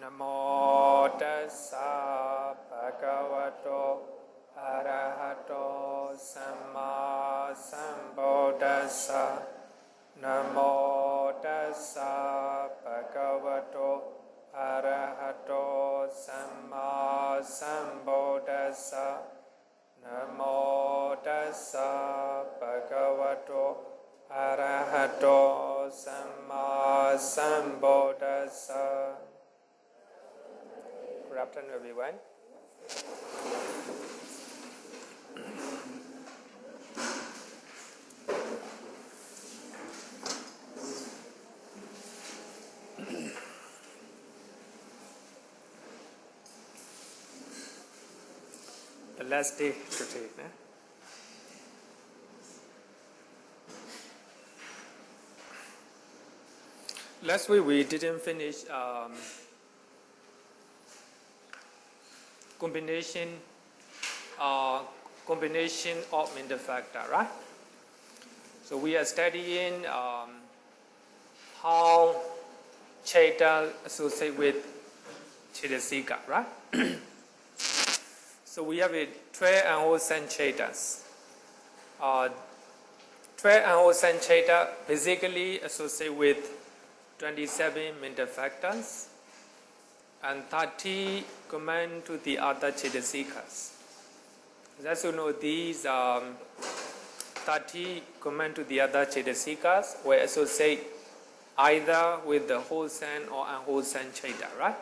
Namo tassa bhagavato arahato samma sambuddhassa. Namo tassa bhagavato arahato samma sambuddhassa. Namo tassa bhagavato arahato samma sambuddhassa. Good afternoon, everyone. The last day today. Last week we didn't finish combination of mental factor, right? So we are studying how Cheta associate with Cetasika, right? So we have 12 unwholesome Chetas. 12 unwholesome Cheta basically associate with 27 mental factors and 30 command to the other Cetasikas. As you know, these 30 command to the other Cetasikas were associated either with the wholesome or unwholesome Cheta, right?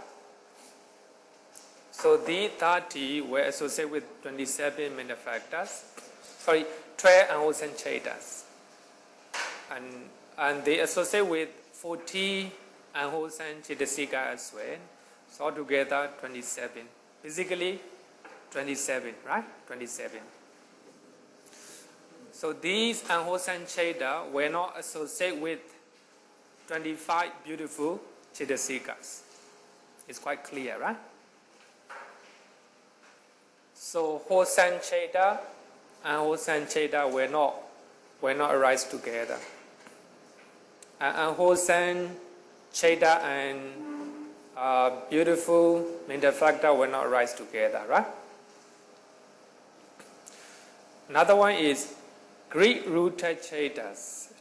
So these 30 were associated with 27 mental factors, 12 unwholesome Chetas. And they associate with 40 unwholesome Cetasika as well. So altogether 27. Basically 27, right? 27. So these unwholesome Cheta were not associated with 25 beautiful Cetasikas. It's quite clear, right? So wholesome Cheta and unwholesome Cheta were not arise together. And unwholesome Cheta and beautiful mental factor will not rise together, right? Another one is greed-rooted Chetas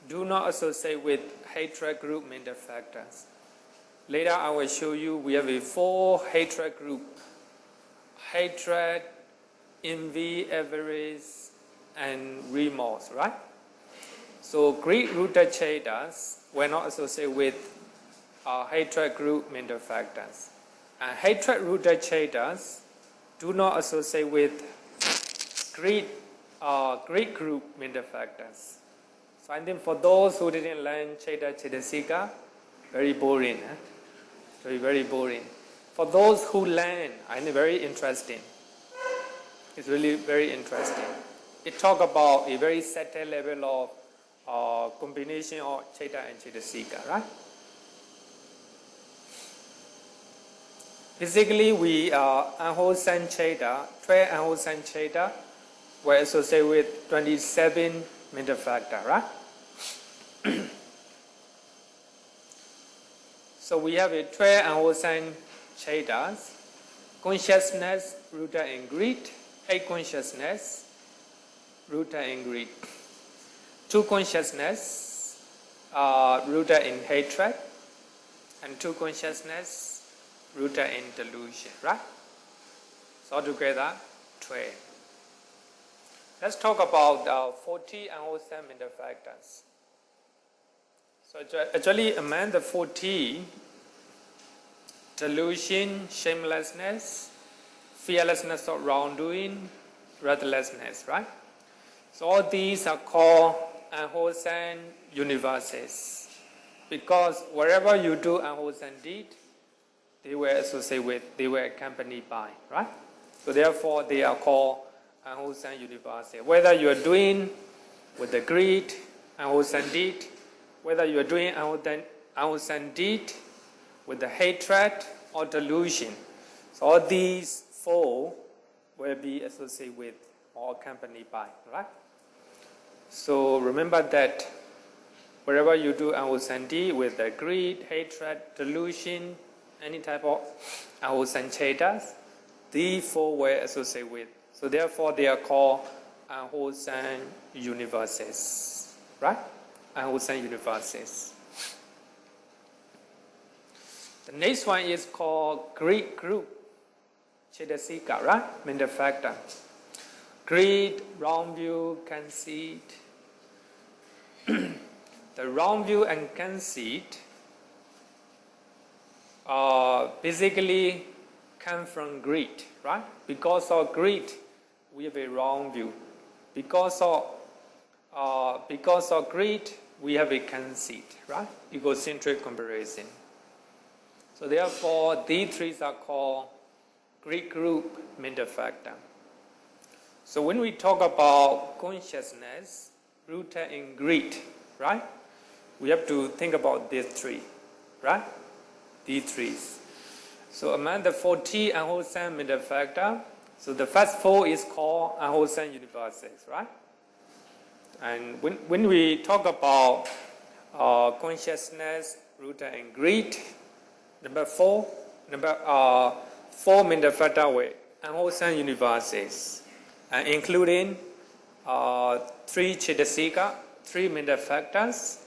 do not associate with hatred group mental factors. Later I will show you we have a 4 hatred group: hatred, envy, avarice, and remorse, right? So greed-rooted Chetas were not associated with hatred group mental factors. And hatred-rooted Chetas do not associate with greed group mental factors. So I think for those who didn't learn Cheta Cetasika, very boring. Very boring. For those who learn, I think very interesting. It's really very interesting. It talks about a very subtle level of combination of Cheta and Cetasika, right? Basically, we are unwholesome Cheta, 12 unwholesome Cheta were associated with 27 mental factor, right? So we have a 12 unwholesome Chetas. Consciousness rooted in greed, 8 consciousness rooted in greed. 2 consciousness rooted in hatred, and 2 consciousness rooted in delusion, right? So altogether 12. Let's talk about 40 unwholesome mental factors. So actually among the 40, delusion, shamelessness, fearlessness of wrongdoing, ruthlessness, right? So all these are called unwholesome universes, because wherever you do unwholesome deed, they were associated with, they were accompanied by, right? So therefore they are called unwholesome universes. Whether you are doing with the greed, unwholesome deed, whether you are doing unwholesome deed with the hatred or delusion. So all these 4 will be associated with or accompanied by, right? So remember that wherever you do unwholesome deed with the greed, hatred, delusion, any type of unwholesome chetas, these four were associated with. So therefore they are called unwholesome universes, right? Unwholesome universes. The next one is called greed group, Cetasika, right? Mental factor. Greed, wrong view, conceit. The wrong view and conceit basically come from greed, right? Because of greed, we have a wrong view. Because of greed, we have a conceit, right? Egocentric comparison. So therefore, these three are called greed group mental factor. So when we talk about consciousness rooted in greed, right? We have to think about these three, right? These three. So among the 40 unwholesome mental factor, so the first four is called unwholesome universes, right? And when we talk about consciousness rooted in greed, four mental factor were unwholesome universes, including three Cetasika, three mental factors,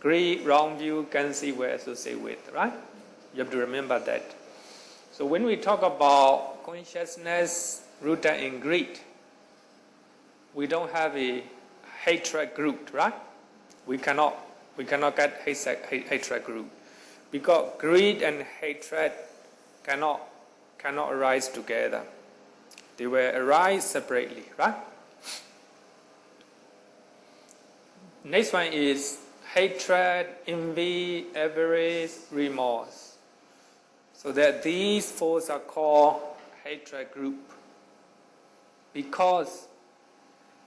greed, wrong view, conceit were associated with, right? You have to remember that. So when we talk about consciousness rooted in greed, we don't have a hatred group, right? We cannot get hatred group, because greed and hatred cannot arise together. They will arise separately, right? Next one is hatred, envy, avarice, remorse. So that these four are called hatred group, because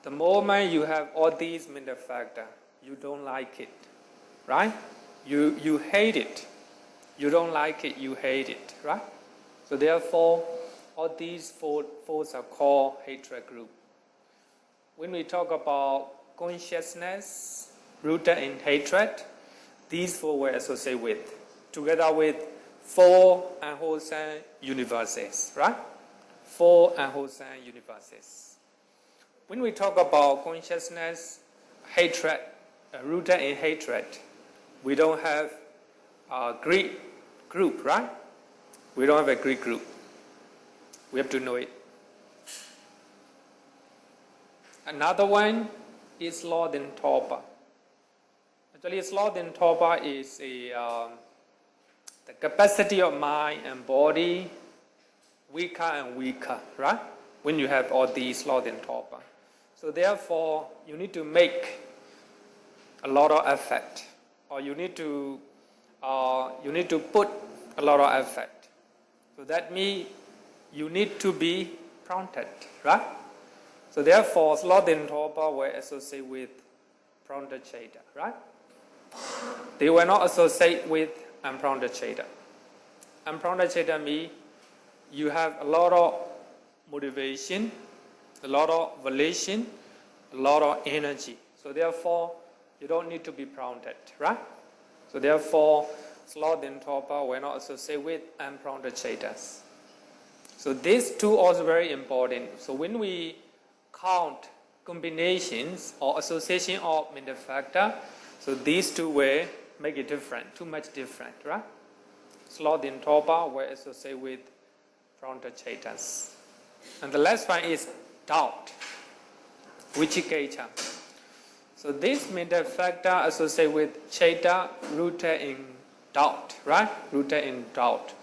the moment you have all these mental factors, you don't like it, right? You hate it. You don't like it, you hate it, right? So therefore, all these four are called hatred group. When we talk about consciousness rooted in hatred, these four were associated with, together with four unwholesome universes, right? Four unwholesome universes. When we talk about consciousness, hatred, rooted in hatred, we don't have a greed group, right? We don't have a greed group. We have to know it. Another one is sloth and torpor. Actually, sloth and torpor is the capacity of mind and body weaker and weaker, right? When you have all these sloth and torpor. So therefore, you need to make a lot of effort, or you need to put a lot of effort. So that means you need to be prompted, right? So therefore, sloth and torpor were associated with prompted cheta, right? They were not associated with unprompted cheta. Unprompted cheta means you have a lot of motivation, a lot of volition, a lot of energy. So therefore, you don't need to be prompted, right? So therefore, sloth and torpor were not associated with unprompted chetas. So these two are also very important. So when we count combinations or association of mental factor, so these two will make it different, too much different, right? Sloth and torpor were associated with prompted chetas. And the last one is doubt, vicikiccha. So this mental factor associated with cheta rooted in doubt, right? Rooted in doubt.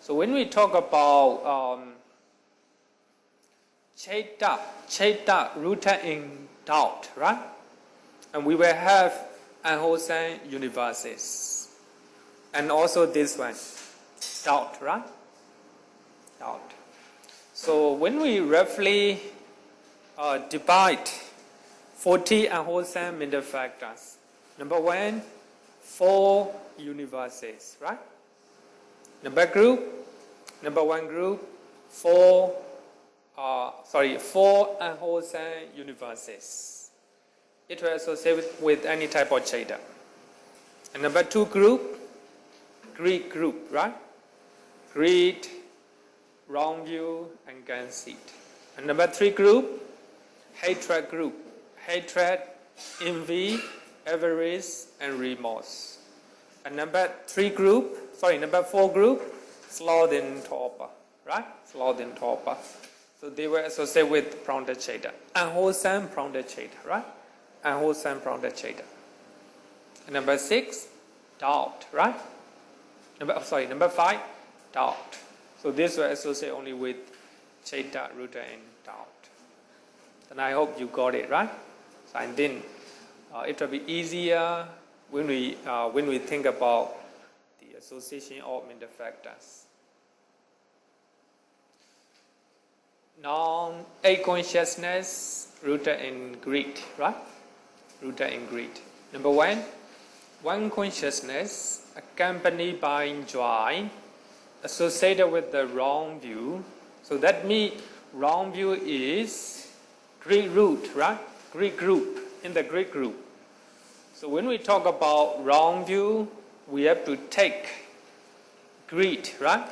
So when we talk about cheta rooted in doubt, right? And we will have unwholesome universes. And also this one, doubt, right? Doubt. So when we roughly divide 40 unwholesome mental factors, number one, 4 universes, right? Number one group, 4 unwholesome universes. It will associate with any type of cheta. And number 2 group, greed group, right? greed, wrong view, and conceit. And number 3 group, hatred group. Hatred, envy, avarice, and remorse. And number 4 group, sloth and torpor. Right? Sloth and torpor. So they were associated with pranayacheta. Unwholesome pranayacheta. Right? Unwholesome pranayacheta. And number 6, doubt. Right? Number 5, doubt. So these were associated only with Cheta, rooted in doubt. And I hope you got it, right? So, and then it will be easier when we think about the association of mental factors. Non-A consciousness rooted in greed, right? Rooted in greed. Number 1, one consciousness accompanied by joy, associated with the wrong view. So that means wrong view is greed root, right? Greed group, in the greed group. So when we talk about wrong view, we have to take greed, right?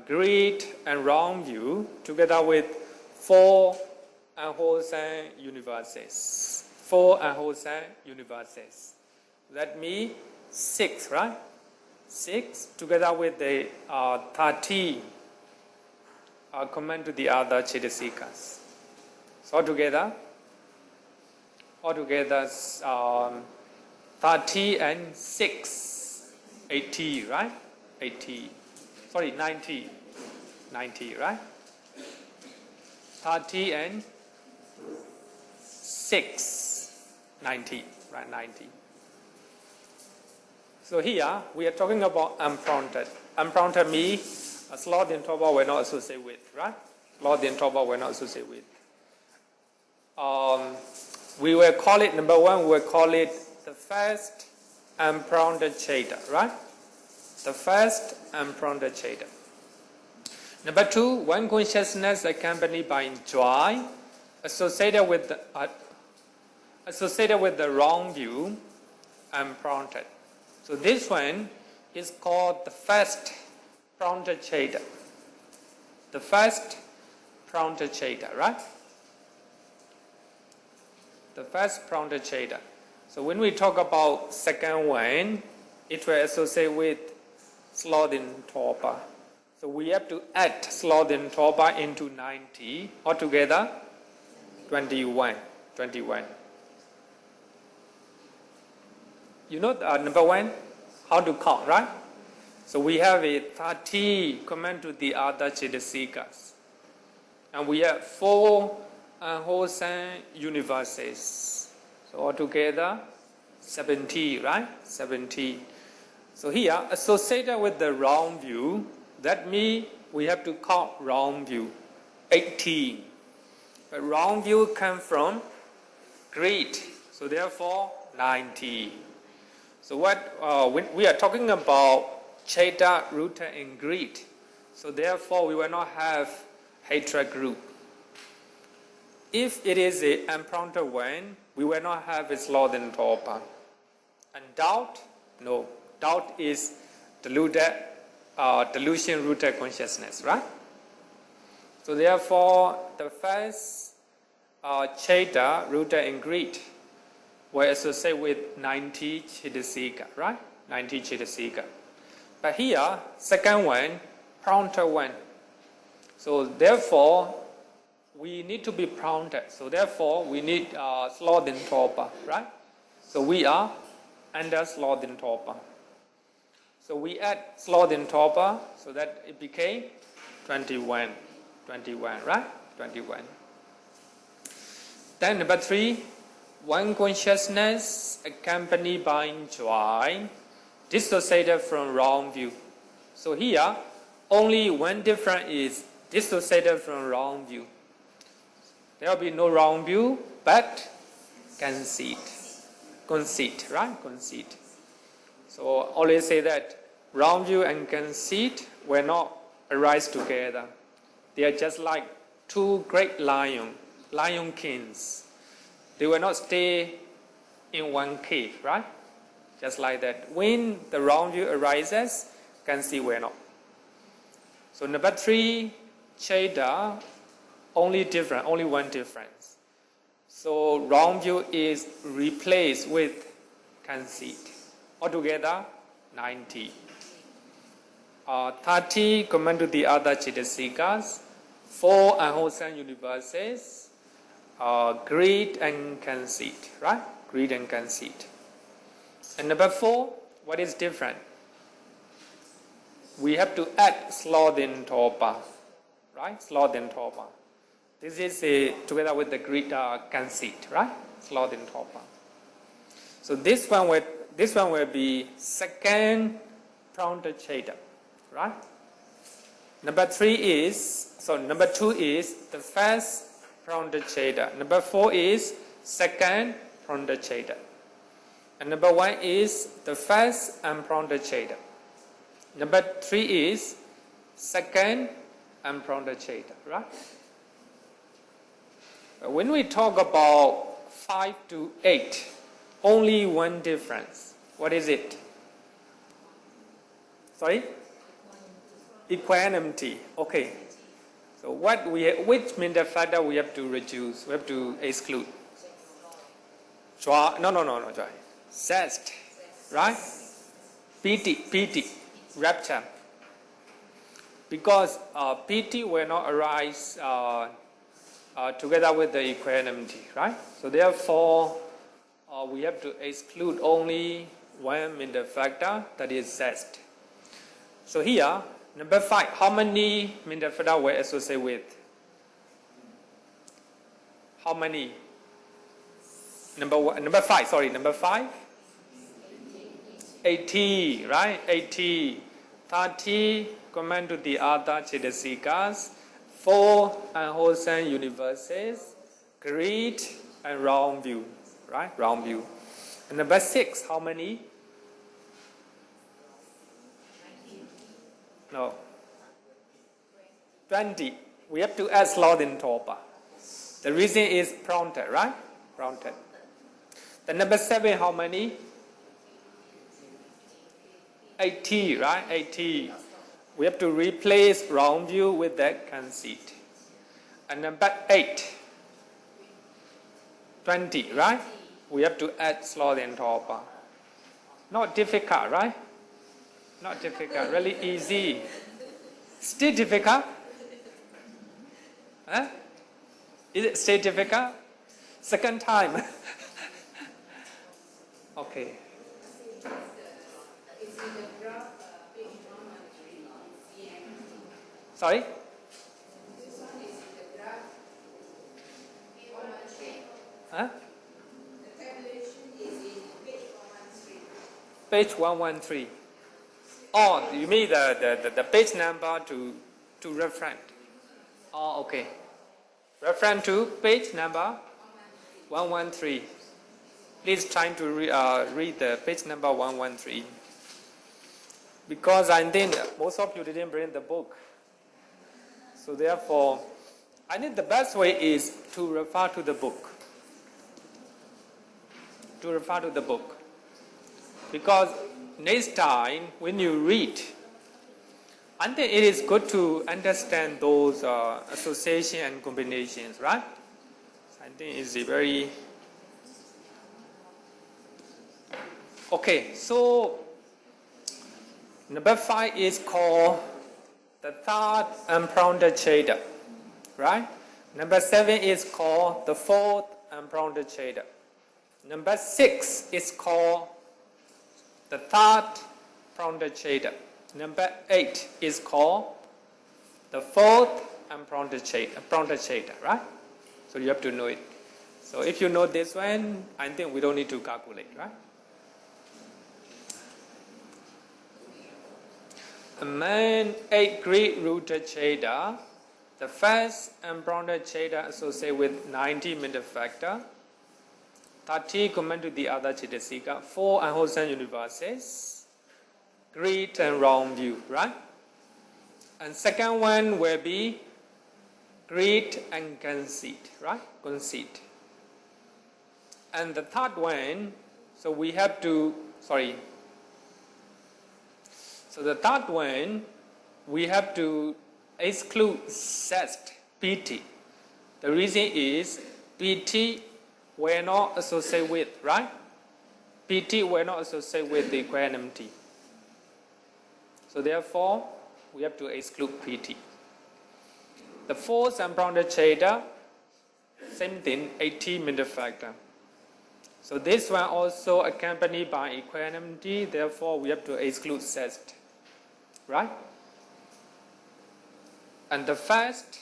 Greed and wrong view together with 4 unwholesome universes. 4 unwholesome universes. That means 6, right? 6 together with the 13 command to the other Cetasikas. So altogether 30 and 6, 80, right? 80. Sorry, 90. 90, right? 30 and 6, 90, right? 90. So here we are talking about unprompted. Unprompted means sloth and torpor we're not associated with, right? Sloth and torpor we're not associated with. We will call it, number 1, we will call it the first unprompted Cheta, right? The first unprompted Cheta. Number 2, one consciousness accompanied by joy, associated with the wrong view, unprompted. So this one is called the first prompted Cheta. The first prompted Cheta, right? The first prompted Cheta. So when we talk about second one, it will associate with sloth and torpor. So we have to add sloth and torpor into 90, altogether 21. You know number 1, how to count, right? So we have a 30 command to the other Cetasikas. And we have 4 unwholesome universes. So altogether 70, right? 70. So here, associated with the wrong view, that means we have to count wrong view, 18. But wrong view comes from greed. So therefore 90. So when we are talking about Cheta rooted in greed, so therefore we will not have hatred group. If it is an unprompted one, we will not have a sloth and torpor. And doubt, no. Doubt is delusion-rooted consciousness, right? So therefore, the first Cheta rooted in greed will associate with 90 Cetasika, right? 90 Cetasika. But here, second one, prompted one. So therefore, we need to be prompted. So therefore, we need sloth and torpor, right? So we are under sloth and torpor. So we add sloth and torpor, so that it became 21. 21, right? 21. Then number 3, one consciousness accompanied by joy, dissociated from wrong view. So here, only one difference is dissociated from wrong view. There will be no wrong view, but conceit. Conceit, right? Conceit. So always say that wrong view and conceit will not arise together. They are just like 2 great lion kings. They will not stay in one cave, right? Just like that. When the wrong view arises, conceit will not. So number 3, Cheda, only one difference. So wrong view is replaced with conceit. Altogether, 90. 30, command to the other Cetasikas. 4 unwholesome universes. Greed and conceit, right? Greed and conceit. And number 4, what is different? We have to add sloth and torpor, right? Sloth and torpor. This is together with the greed conceit, right? Sloth and torpor. So this one will be second Pranta Cheda, right? Number 2 is the first Pranta Cheda. Number 4 is second Pranta Cheda. And number 1 is the first Pranta Cheda. Number 3 is second Pranta Cheda, right? When we talk about 5 to 8, only one difference. What is it? Sorry? Equanimity. Okay. So which mental factor we have to reduce? We have to exclude. Joy. No. Joy. Zest. Right? Pity. Rapture. Because pity will not arise together with the equanimity, right? So therefore, we have to exclude only one mental factor, that is zest. So here, number 5, how many mental factors were associated with? How many? Number 5. 80, right? 80. 30, command to the other Cetasikas. 4 unwholesome universes. Greed and wrong view, right? Wrong view. And number 6, how many? No. 20. We have to add sloth and torpor. The reason is prompted, right? Prompted. The number 7, how many? 80, right? 80. We have to replace wrong view with that conceit. And number 8, 20, right? We have to add sloth and torpor. Not difficult, right? Not difficult, really easy. Still difficult? Huh? Is it still difficult? Second time. Okay. Sorry? Huh? Page 113. Oh, you mean the page number to reference? Oh, okay. Reference to page number 113. Please try to read the page number 113. Because I think most of you didn't bring the book. So therefore, I think the best way is to refer to the book. To refer to the book. Because next time when you read, I think it is good to understand those associations and combinations, right? I think it's very... Okay, so number 5 is called the third unprompted Cheda, right? Number 7 is called the fourth unprompted Cheda. Number 6 is called the third prompted Cheda. Number 8 is called the fourth unprompted Cheda, right? So you have to know it. So if you know this one, I think we don't need to calculate, right? Among 8 greed-rooted Cheda, the first unprompted Cheda associated with 90 mental factor, 30 command to the other Cetasika, 4 unwholesome universes, greed and wrong view, right? And second one will be greed and conceit, right? Conceit. And the third one, so we have to, So the third one, we have to exclude zest, piti. The reason is piti we're not associated with, right? Piti we're not associated with the equanimity. So therefore, we have to exclude piti. The fourth unprompted citta, same thing, 18 minute factor. So this one also accompanied by equanimity, therefore we have to exclude zest, right? And the first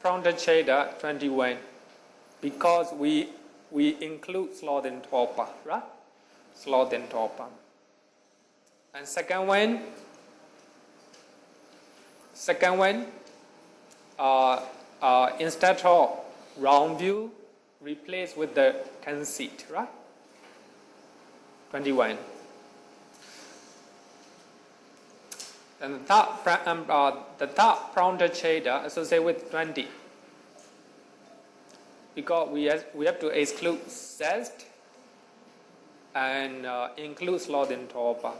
prompted citta, 21, because we include sloth and torpor, right? Sloth and torpor. And second one, instead of round view, replace with the conceit, right? 21. And the third prompted citta associated with 20. Because we have to exclude zest and include sloth and torpor,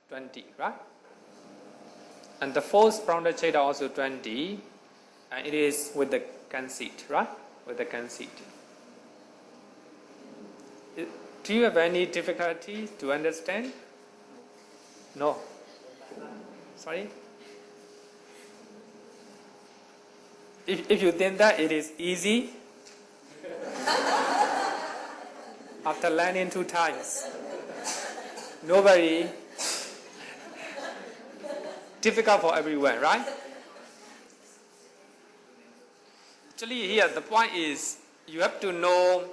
20, right? And the fourth prompted citta also 20, and it is with the conceit, right? With the conceit. Do you have any difficulty to understand? No. Sorry? If you think that it is easy, after learning 2 times, nobody, difficult for everyone, right? Actually here the point is you have to know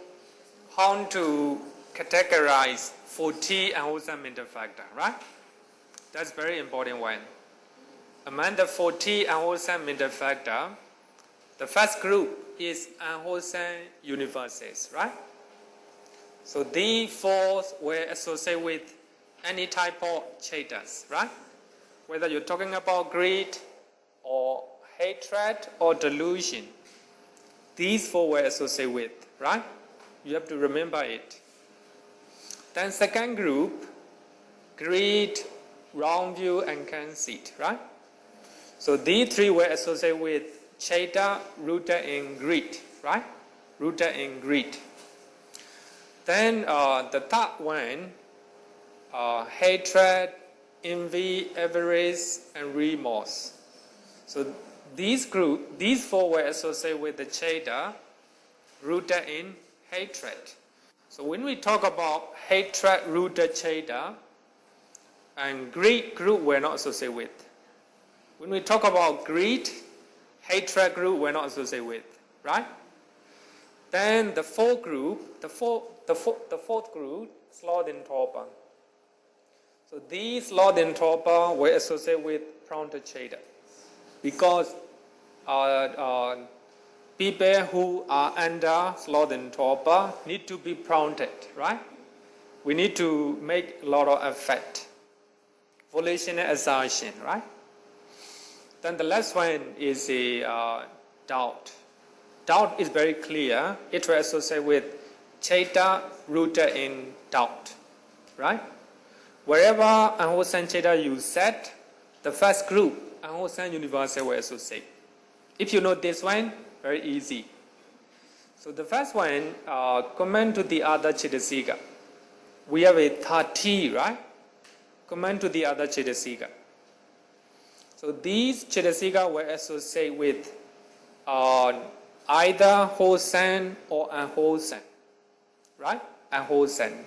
how to categorize 40 unwholesome mental factor, right? That's very important one. Among the 40 unwholesome mental factor, the first group is unwholesome universes, right? So these 4 were associated with any type of cittas, right? Whether you're talking about greed or hatred or delusion, these 4 were associated with, right? You have to remember it. Then second group, greed, wrong view and conceit, right? So these 3 were associated with citta rooted in greed, right? Rooted in greed. Then the third one, hatred, envy, avarice, and remorse. So these 4 were associated with the citta rooted in hatred. So when we talk about hatred rooted citta, and greed group we're not associated with. When we talk about greed, hatred group we're not associated with, right? Then the fourth group, the fourth group, sloth and torpor. So these sloth and torpor were associated with prompted citta, because people who are under sloth and torpor need to be prompted, right? We need to make a lot of effort, volitional assertion, right? Then the last one is doubt. Doubt is very clear. It will associate with citta rooted in doubt, right? Wherever unwholesome citta you set, the first group, unwholesome universal, will associate. If you know this one, very easy. So the first one, comment to the other Cetasika. We have a 30, right? Comment to the other Cetasika. So these Cetasika were associated with either wholesome or unwholesome, right? Unwholesome.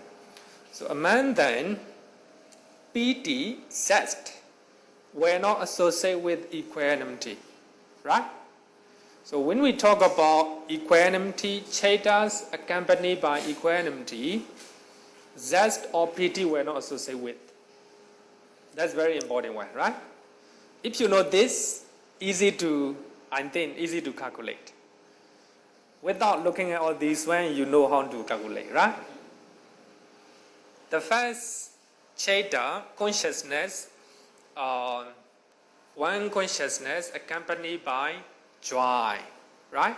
So among them, piti, zest, were not associated with equanimity, right? So when we talk about equanimity, cittas accompanied by equanimity, zest or piti were not associated with. That's very important one, right? If you know this, easy to calculate. Without looking at all these one, you know how to calculate, right? The first citta, consciousness, one consciousness accompanied by joy, right?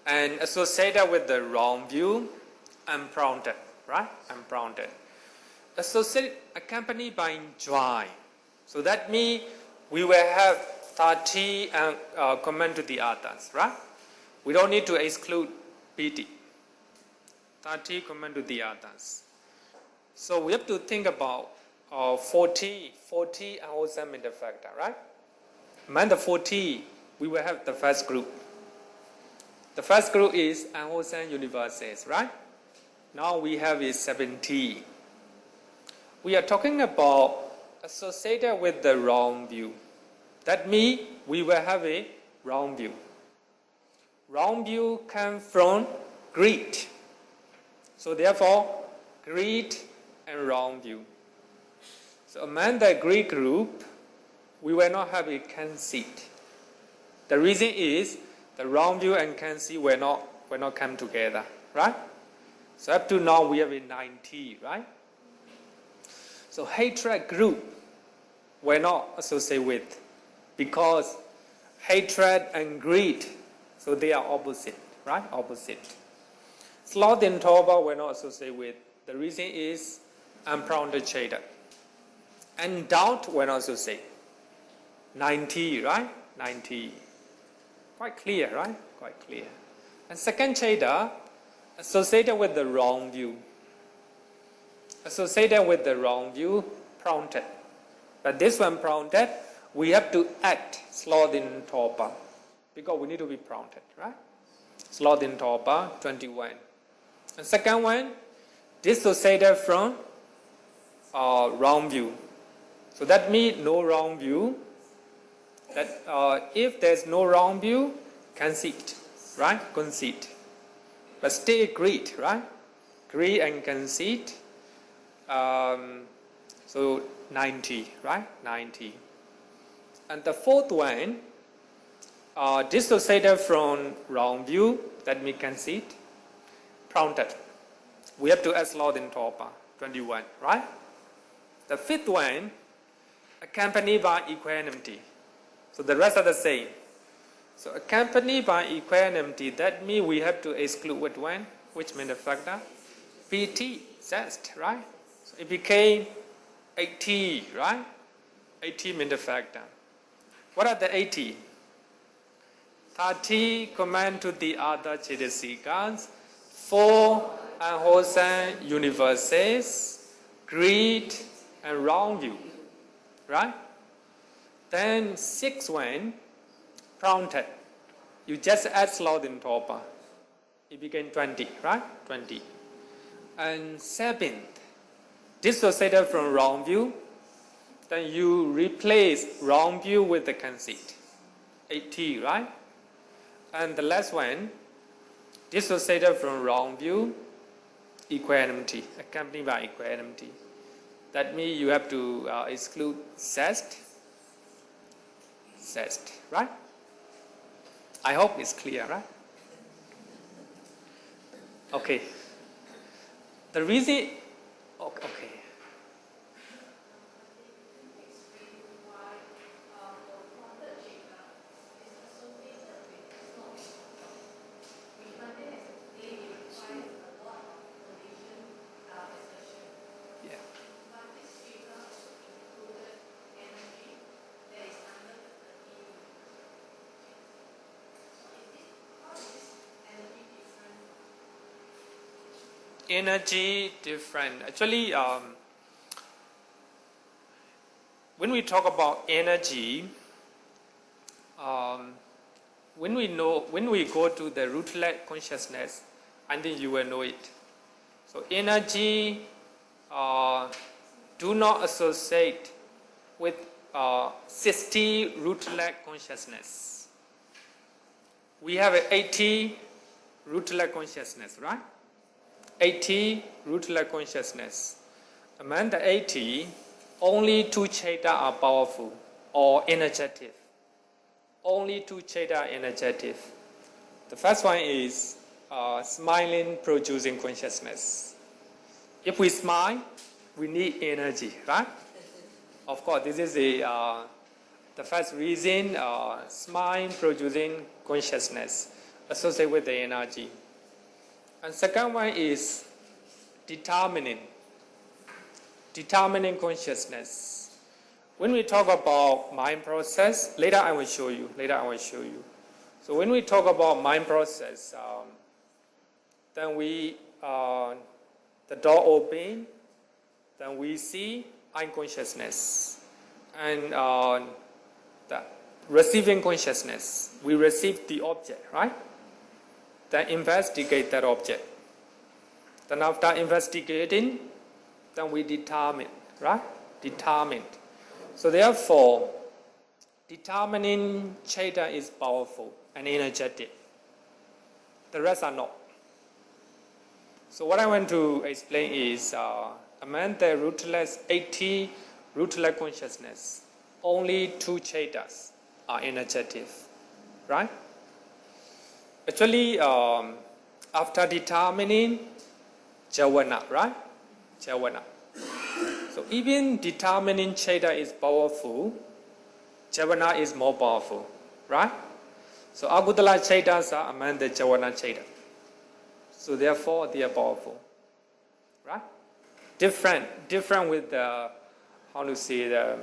And associated with the wrong view, unprompted, right? Unprompted. Associated, accompanied by joy. So that means we will have 30 and common to the others, right? We don't need to exclude piti. 30 common to the others. So we have to think about 40 unwholesome mental factor, right? Among the 40, we will have the first group. The first group is unwholesome universes, right? Now we have is 70. We are talking about associated with the wrong view. That means we will have a wrong view. Wrong view comes from greed. So therefore, greed and wrong view. So among the greed group, we will not have a conceit. The reason is the wrong view and conceit will not come together, right? So up to now we have a 90, right? So hatred group will not associate with, because hatred and greed, so they are opposite, right? Opposite. Sloth and torpor will not associate with. The reason is unprompted chatter. And doubt will not associate. 90, right? 90. Quite clear, right? Quite clear. And second chatter, associated with the wrong view. Associated with the wrong view, prompted. But this one prompted, we have to act sloth in torpor, because we need to be prompted, right? Sloth in torpor, 21. And second one, dissociated from wrong view. So that means no wrong view. That if there's no wrong view, conceit, right? Conceit. But still greed, right? Greed and conceit. So 90, right? 90. And the fourth one, dissociated from wrong view, that means conceit, prompted. We have to add sloth in torpor, 21, right? The fifth one, accompanied by equanimity. So the rest are the same. So accompanied by equanimity, that means we have to exclude what one? Which mental factor? PT, zest, right? So it became 80, right? 80 mental factor. What are the 80? 30 command to the other Cetasikas, 4 unwholesome universes, greed and wrong view, right? Then 6 one, prompted. You just add sloth in torpor. It became 20, right? 20. And 7th, dissociated from wrong view. Then you replace wrong view with the conceit. 80, right? And the last one, dissociated from wrong view, equanimity, accompanied by equanimity. That means you have to exclude zest, right? I hope it's clear, right? Okay. The reason, okay. Energy different. Actually, when we talk about energy, when we go to the rootless consciousness, I think you will know it. So energy do not associate with 60 rootless consciousness. We have 80 rootless consciousness, right? 80 rootless consciousness. Among the 80, only 2 chaita are powerful or energetic. Only 2 chaita are energetic. The first one is smiling producing consciousness. If we smile, we need energy, right? Of course, this is the first reason, smile producing consciousness associated with the energy. And second one is determining consciousness. when we talk about mind process, later I will show you. So when we talk about mind process, then the door open, then we see unconsciousness and the receiving consciousness. We receive the object, right? Then investigate that object. Then after investigating, then we determine, right? Determine. So therefore, determining Cheta is powerful and energetic. The rest are not. So what I want to explain is, among the rootless 80 rootless consciousness, only 2 Chetas are energetic, right? Actually, after determining Javana, right? Javana. So even determining Cheta is powerful, Javana is more powerful, right? So Agutala Chetas are among the Javana Cheta. So therefore they are powerful, right? Different with the, how to say, the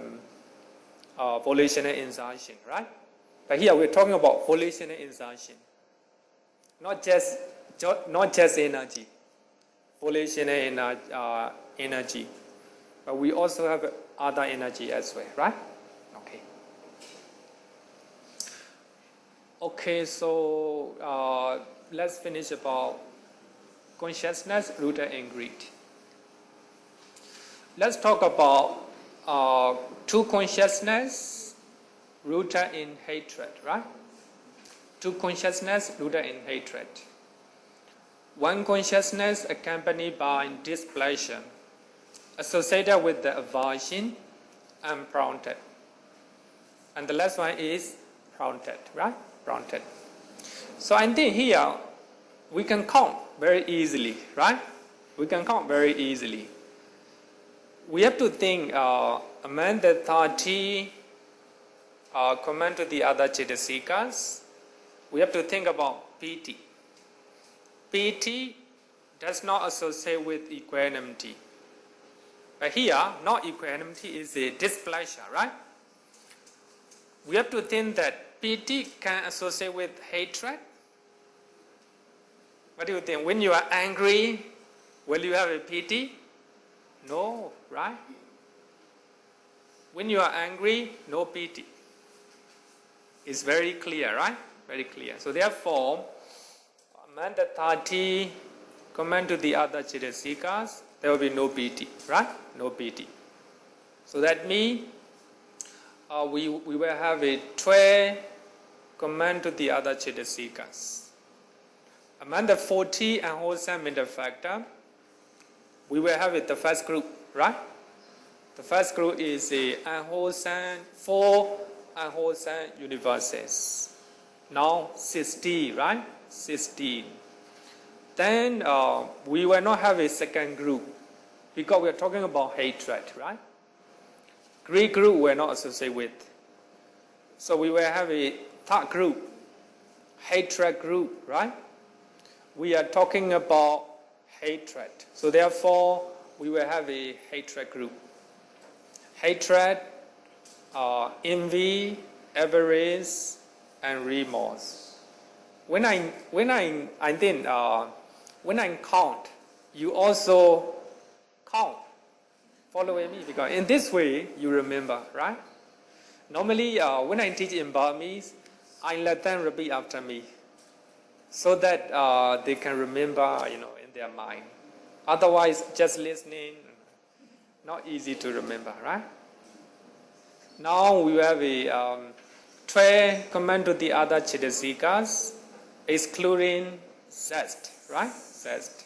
volitional insertion, right? But here we're talking about volitional insertion, not just energy, volitional energy, but we also have other energy as well, right? Okay, so let's finish about consciousness rooted in greed. Let's talk about 2 consciousness rooted in hatred, right? 2 consciousness rooted in hatred. 1 consciousness accompanied by displeasure, associated with the aversion and prompted. And the last one is prompted, right? Prompted. So I think here we can count very easily, right? We can count very easily. We have to think among the 30 command to the other Cetasikas, we have to think about piti. Piti does not associate with equanimity. But here, not equanimity is a displeasure, right? We have to think that piti can associate with hatred. What do you think? When you are angry, will you have a piti? No, right? When you are angry, no piti. It's very clear, right? Very clear. So therefore, among the 30 command to the other Cetasikas, there will be no piti, right? No piti. So that means we will have a 12 command to the other Cetasikas. Among the 40 unwholesome mental factor, we will have it the first group, right? The first group is the unwholesome, 4 unwholesome universes. Now 60, right? 16. Then we will not have a second group because we are talking about hatred, right? Greed group we are not associated with. So we will have a third group, hatred group, right? We are talking about hatred. So therefore, we will have a hatred group. Hatred, envy, avarice, and remorse. When I count, you also count. Follow me, because in this way you remember, right? Normally, when I teach in Burmese, I let them repeat after me, so that they can remember, in their mind. Otherwise, just listening, not easy to remember, right? Now we have a 12 command to the other Cetasikas, excluding zest, right? Zest.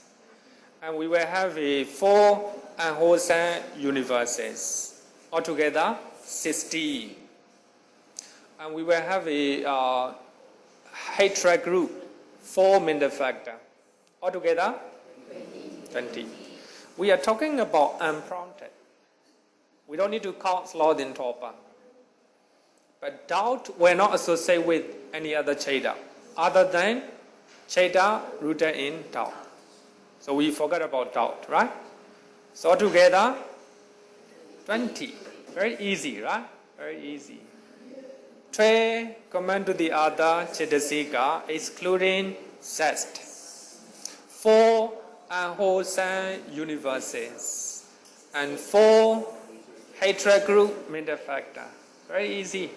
And we will have a 4 unwholesome universes, altogether 60. And we will have a hatred group, 4 mental factor, altogether 20. We are talking about unprompted. We don't need to count sloth and torpor. But doubt will not associate with any other Cheta, other than Cheta rooted in doubt. So we forgot about doubt, right? So altogether 20. Very easy, right? Very easy. 3 command to the other Cetasika, excluding zest. 4 unwholesome universes. And 4 hatred group mental factor. Very easy.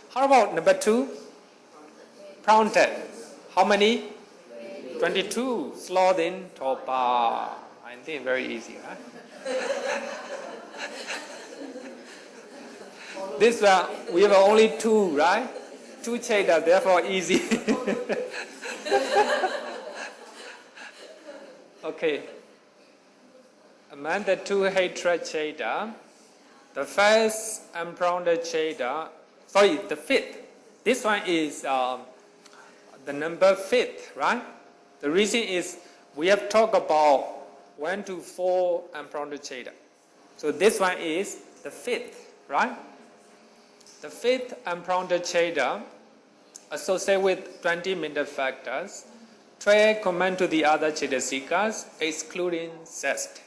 How about number 2? Prompted. How many? 22. Sloth in torpor. I think very easy, right? This one, we have only 2, right? 2 Cheta, therefore easy. Okay. Among the 2 hatred Cheta, the first unprompted Cheta, the 5th. This one is the number 5th, right? The reason is we have talked about 1 to 4 unprompted Cheta. So this one is the 5th, right? The 5th unprompted Cheta associated with 20 mental factors, 12 command to the other Cetasikas, excluding zest.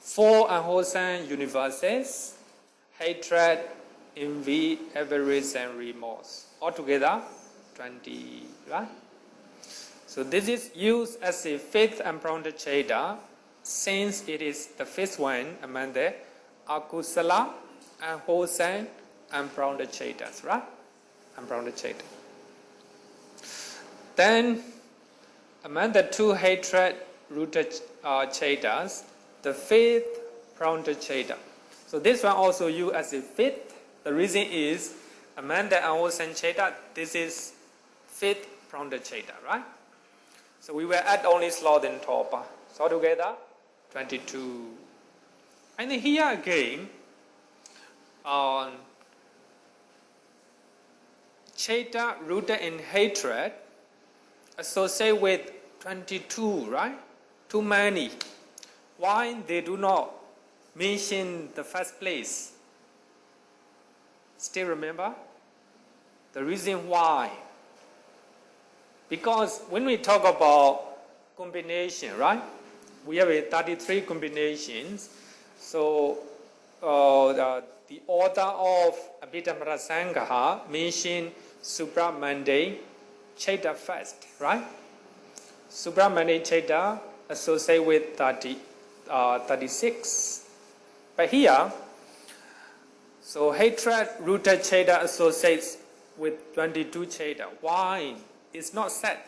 4 unwholesome universes, hatred, envy, avarice, and remorse. Altogether, 20, right? So this is used as a 5th unprompted Cheta, since it is the 5th one among the akusala, unwholesome, unprompted Chetas, right? Unprompted Cheta. Then, among the 2 hatred rooted Chetas, the 5th prompted Cheta. So this one also used as a 5th. The reason is, among the unwholesome Cheta, this is 5th prompted Cheta, right? So we will add only sloth and torpor. So together, 22. And here again, Cheta rooted in hatred associated with 22, right? Too many. Why they do not mention the first place? Still remember? The reason why? Because when we talk about combination, right? We have 33 combinations. So the order of Abhidhamma Sangha mention supramundane Cheta first, right? Supramundane Cheta associated with 36. But here, so hatred rooted Cheta associates with 22 Cheta. Why? It's not said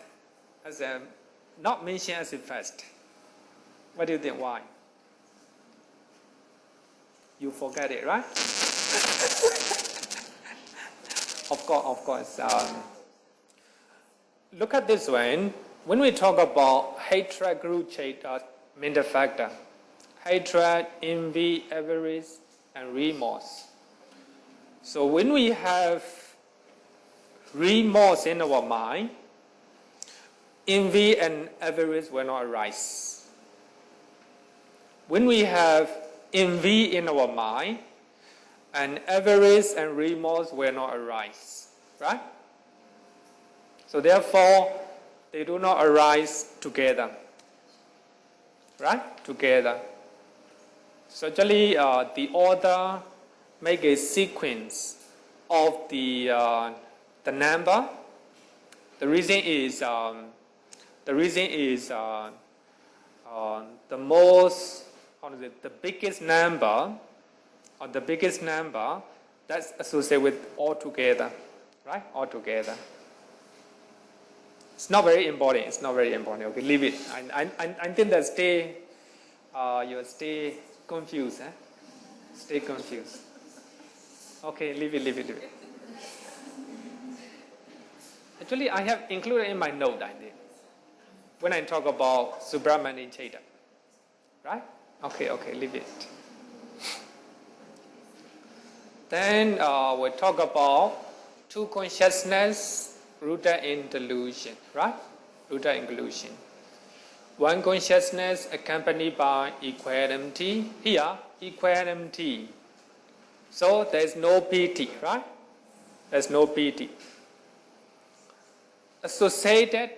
as a, not mentioned as a first. What do you think? Why? You forget it, right? Of course. Look at this one. When we talk about hatred group Cheta mental factor, hatred, envy, avarice, and remorse. So when we have remorse in our mind, envy and avarice will not arise. When we have envy in our mind, and avarice and remorse will not arise, right? So therefore, they do not arise together, right? Together. So actually, the order make a sequence of the number. The reason is the most, the biggest number, or the biggest number that's associated with all together, right? All together. It's not very important. It's not very important. Okay, leave it. I think that you stay confused. Stay confused. Okay, leave it. Actually, I have included in my note, I think, when I talk about Subramanian Cheta. Right? Okay, leave it. Then we'll talk about 2 consciousness rooted in delusion, right? Rooted in delusion. 1 consciousness accompanied by equanimity. Here, equanimity. So there's no pity, right? There's no pity. Associated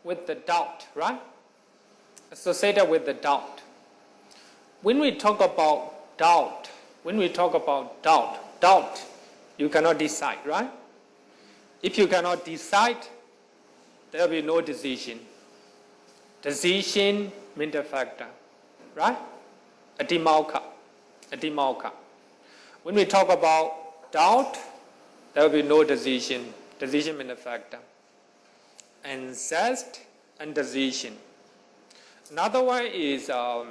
with the doubt, right? Associated with the doubt. When we talk about doubt, when we talk about doubt, you cannot decide, right? If you cannot decide, there will be no decision. Decision means the factor, right? Adhimauka. When we talk about doubt, there will be no decision. Decision means the factor. And zest and decision. Another one is the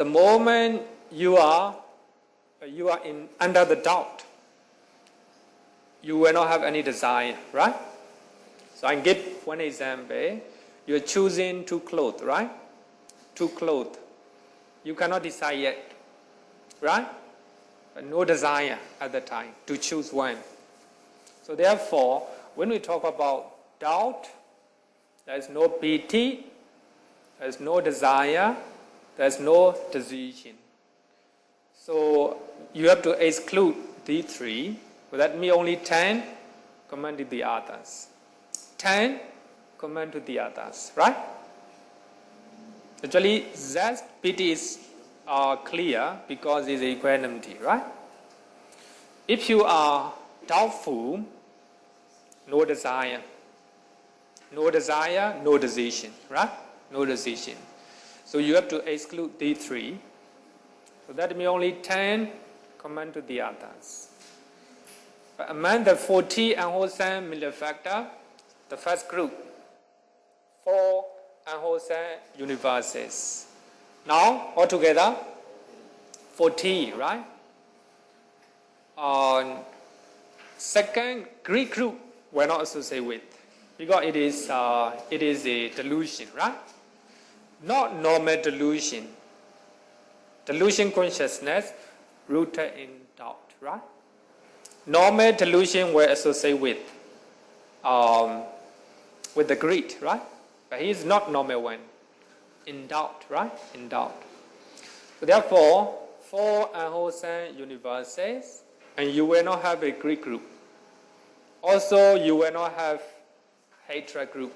moment you are under the doubt, you will not have any desire, right? So I give one example. You are choosing two clothes, right? Two clothes. You cannot decide yet, right? But no desire at the time to choose one. So therefore, when we talk about doubt, there is no piti, there is no desire, there is no decision. So you have to exclude these three. So that means only 10 command to the others. 10 command to the others, right? Actually, zest, piti is clear because it's equanimity, right? If you are doubtful, no desire. No desire, no decision, right? No decision. So you have to exclude these three. So that means only 10 command to the others. But among the 40 unwholesome middle factor, the first group, 4 unwholesome universes. Now, altogether, 40, right? Second, Greek group we're not associated with because it is a delusion, right? Not normal delusion. Delusion consciousness rooted in doubt, right? Normal delusion we're associated with the greed, right? But he is not normal one. In doubt, right? In doubt. So therefore, 4 unwholesome universes, and you will not have a greed group. Also, you will not have hatred group.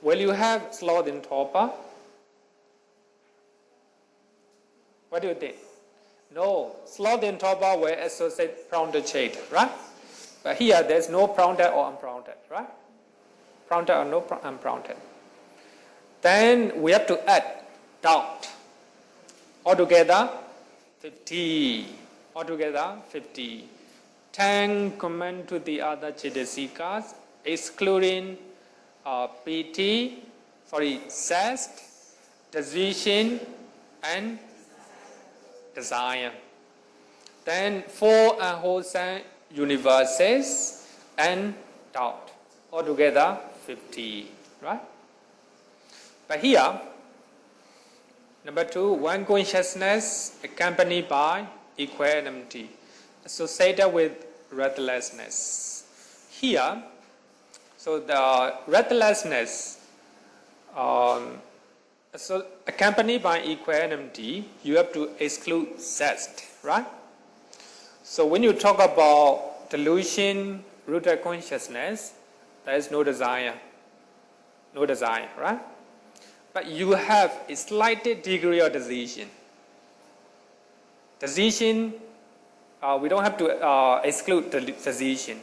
Will you have sloth and torpor? What do you think? No, sloth and torpor will associate prompted chait, right? But here there's no prompted or unprompted, right? Prompted or no unprompted. Then we have to add doubt. Altogether, 50. Altogether, 50. 10 command to the other Cetasikas, excluding zest, decision, and desire. Then 4 unwholesome universes and doubt. Altogether, 50. Right? But here, number 2, one consciousness accompanied by equanimity, associated with restlessness. Here, so the restlessness so accompanied by equanimity, you have to exclude zest, right? So when you talk about delusion, rooted consciousness, there is no desire. No desire, right? But you have a slight degree of decision. Decision, we don't have to exclude the decision,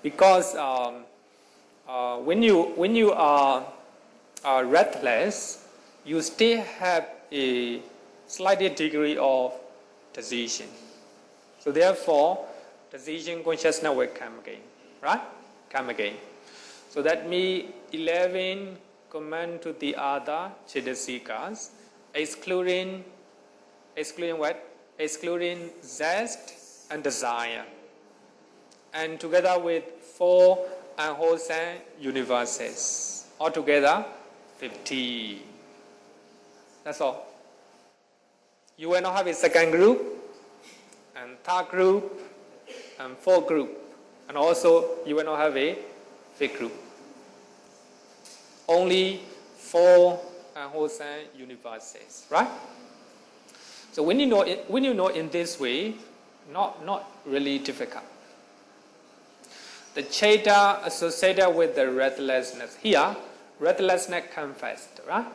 because when you are restless, you still have a slight degree of decision. So therefore, decision consciousness will come again, right? Come again. So that means 11 command to the other Cetasikas, excluding what? Excluding zest and desire. And together with 4 unwholesome universes. Altogether, 50. That's all. You will not have a second group, and third group, and fourth group. And also, you will not have a fifth group. Only 4 unwholesome universes, right? So when you know in this way, not really difficult. The chaita associated with the restlessness. Here, restlessness comes first, right?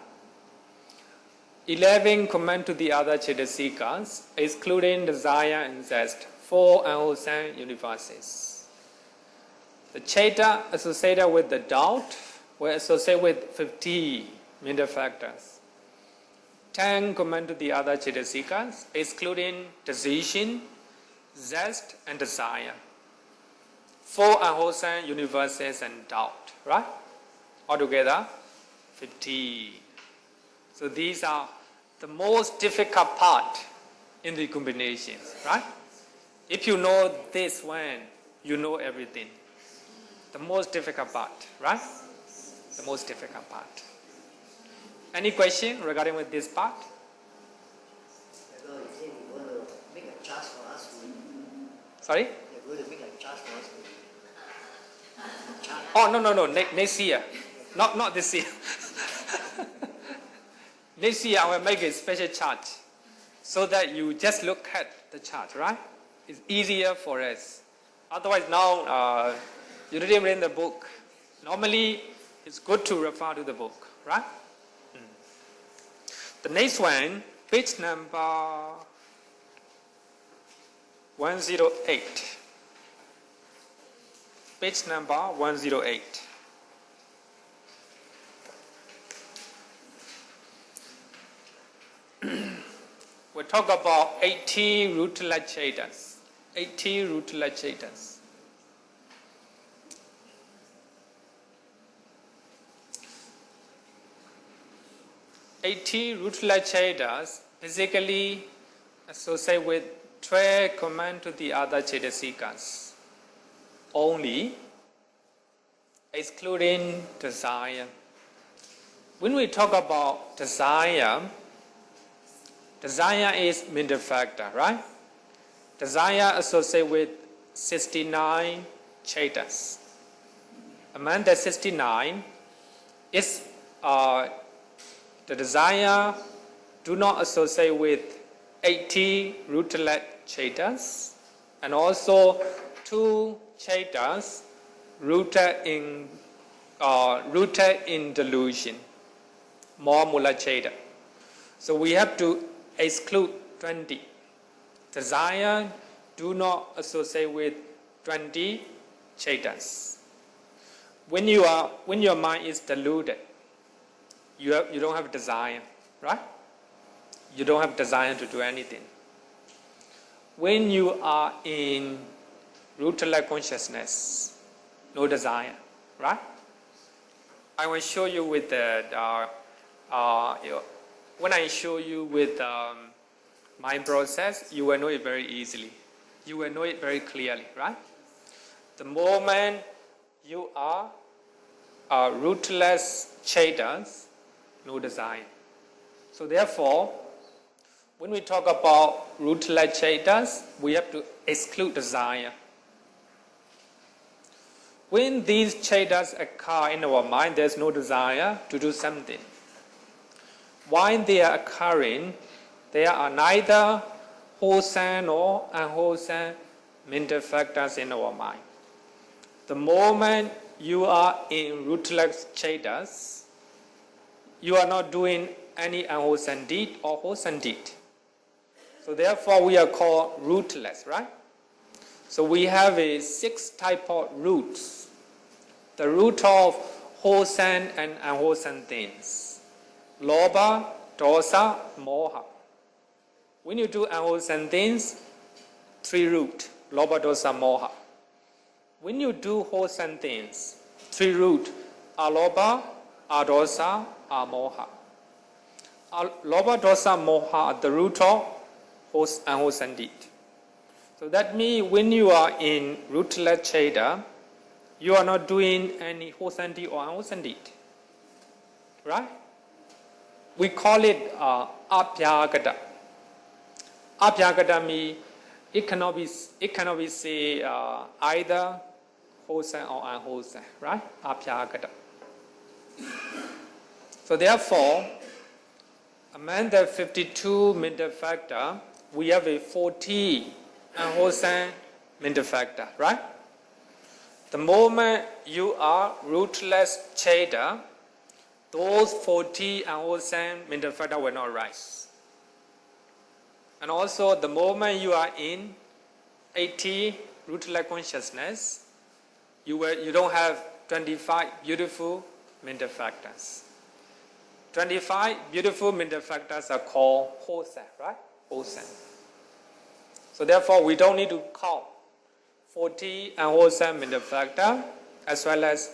11 comment to the other Cetasikas, excluding desire and zest, 4 unwholesome universes. The Cheta associated with the doubt were associated with 50 mental factors. 10 comment to the other Cetasikas, excluding decision, zest, and desire. 4 unwholesome universes and doubt, right? Altogether, 50. So these are the most difficult part in the combinations, right? If you know this one, you know everything. The most difficult part, right? The most difficult part. Any question regarding with this part? Sorry? They're going to make a charge for us. Oh, no. Next year. Not this year. Next year I will make a special chart so that you just look at the chart, right? It's easier for us. Otherwise now you didn't read the book. Normally it's good to refer to the book, right? The next one, page number 108. Page number 108. We talk about 80 rootless chetas. 80 rootless chetas. Rootless chetas basically associate with 12 command to the other Cetasikas only, excluding desire. When we talk about desire is mental factor, right? Desire associated with 69 chetas. Among the 69, is the desire do not associate with 80 rootless chetas, and also 2 chetas rooted in delusion, more mula cheta. So we have to exclude 20. Desire do not associate with 20 chetas. When your mind is deluded, you don't have desire, right? You don't have desire to do anything. When you are in rootless consciousness, no desire, right? I will show you with when I show you with mind process, you will know it very easily. You will know it very clearly, right? The moment you are rootless chetas, no desire. So therefore, when we talk about rootless chetas, we have to exclude desire. When these chetas occur in our mind, there's no desire to do something. While they are occurring, there are neither wholesome or unwholesome mental factors in our mind. The moment you are in rootless chetas, you are not doing any unwholesome deed or wholesome deed. So therefore we are called rootless, right? So we have 6 type of roots. The root of wholesome and unwholesome things. Lobha, dosa, moha. When you do unwholesome things, 3 root. Lobha, dosa, moha. When you do wholesome things, 3 root. Alobha, adosa, amoha. Lobha, dosa, moha are the root of unwholesome deed. So that means when you are in rootless cheta, you are not doing any wholesome deed or unwholesome deed. Right? We call it abhyagata. Abhyagata means it cannot be say either wholesome or unwholesome. Right? Abhyagata. So therefore, among the 52 mental factor, we have a 40 unwholesome mental factor, right? The moment you are rootless cheta, those 40 unwholesome mental factors will not arise. And also, the moment you are in 80 rootless consciousness, you don't have 25 beautiful mental factors. 25 beautiful mental factors are called wholesome, right? Wholesome. So therefore, we don't need to count 40 unwholesome mental factors as well as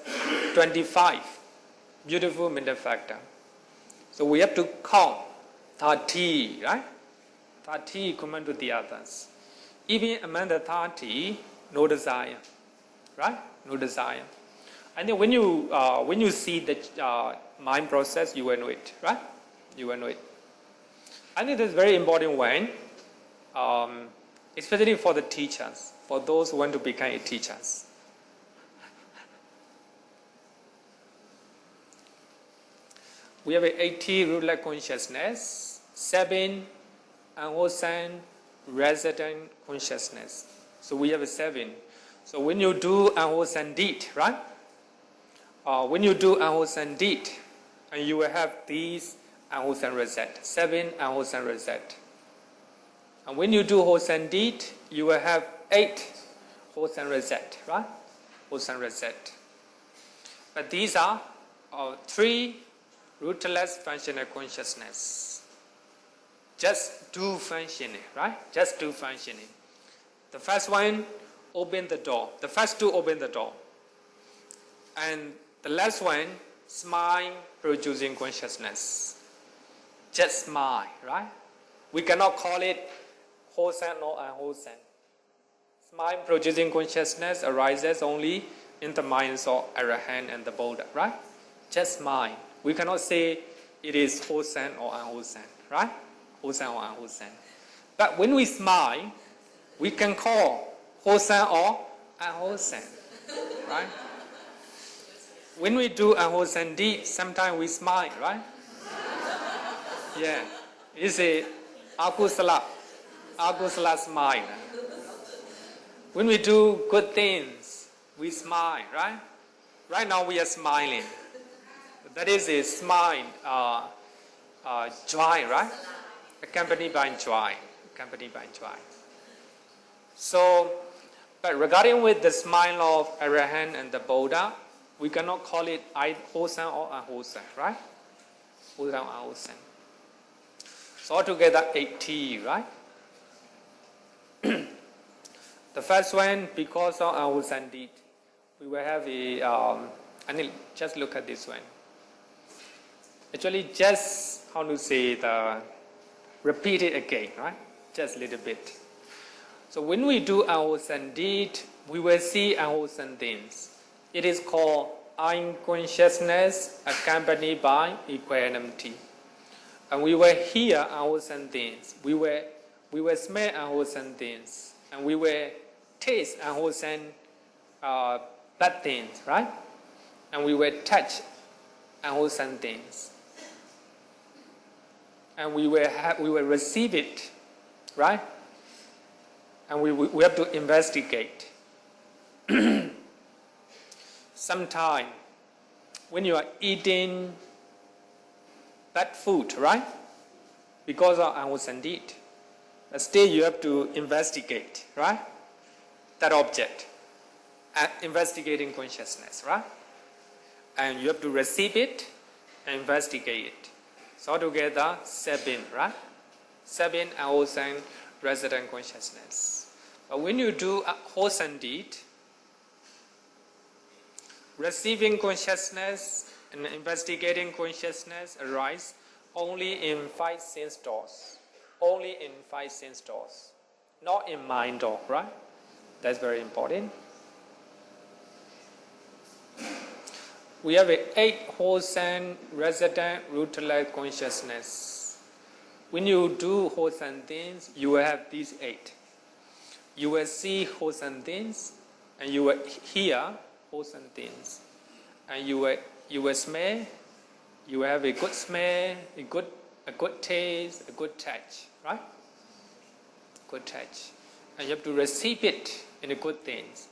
25 beautiful mental factors. So we have to count 30, right? 30 common to the others. Even among the 30, no desire, right? No desire. I think when you see the mind process, you will know it, right? You will know it. I think that's very important when, especially for the teachers, for those who want to become teachers. We have 80 rootless consciousness, 7 unwholesome resident consciousness. So we have 7. So when you do unwholesome deed, right? When you do unwholesome deed, and you will have these unwholesome result, 7 unwholesome result. And when you do wholesome deed, you will have 8 wholesome result, right? Wholesome result. But these are 3 rootless functional consciousness. Just do functioning, right? Just do functioning. The first one, open the door. The first 2 open the door. And the last one, smile producing consciousness. Just smile, right? We cannot call it wholesome or unwholesome. Smile producing consciousness arises only in the minds of Arahant and the Buddha, right? Just smile. We cannot say it is wholesome or unwholesome, right? Wholesome or unwholesome. But when we smile, we can call wholesome or unwholesome, right? When we do unwholesome deed, sometimes we smile, right? Yeah. It's a akusala smile. When we do good things, we smile, right? Right now we are smiling. That is a smile, joy, right? Accompanied by joy. Accompanied by joy. So, but regarding with the smile of Arahant and the Buddha, we cannot call it wholesome or unwholesome, right? Wholesome or unwholesome. So altogether 80, right? The first one, because of unwholesome deed, we will have just look at this one. Actually, just, how to say, repeat it again, right? Just a little bit. So when we do unwholesome deed, we will see unwholesome things. It is called unconsciousness accompanied by equanimity. And we will hear unwholesome things. We will smell unwholesome things. And we will taste unwholesome bad things, right? And we will touch unwholesome things. And we will receive it, right? And we have to investigate. Sometimes when you are eating bad food, right? Because of unwholesome deed, but still you have to investigate, right? That object. Investigating consciousness, right? And you have to receive it and investigate it. So altogether 7, right? 7 unwholesome resident consciousness. But when you do a wholesome deed, receiving consciousness and investigating consciousness arise only in 5 sense doors. Only in 5 sense doors. Not in mind door, right? That's very important. We have 8 wholesome resident rootless consciousness. When you do wholesome things, you will have these 8. You will see wholesome things, and you will hear wholesome things, and you will smell. You will have a good smell, a good taste, a good touch, right? Good touch, and you have to receive it in the good things,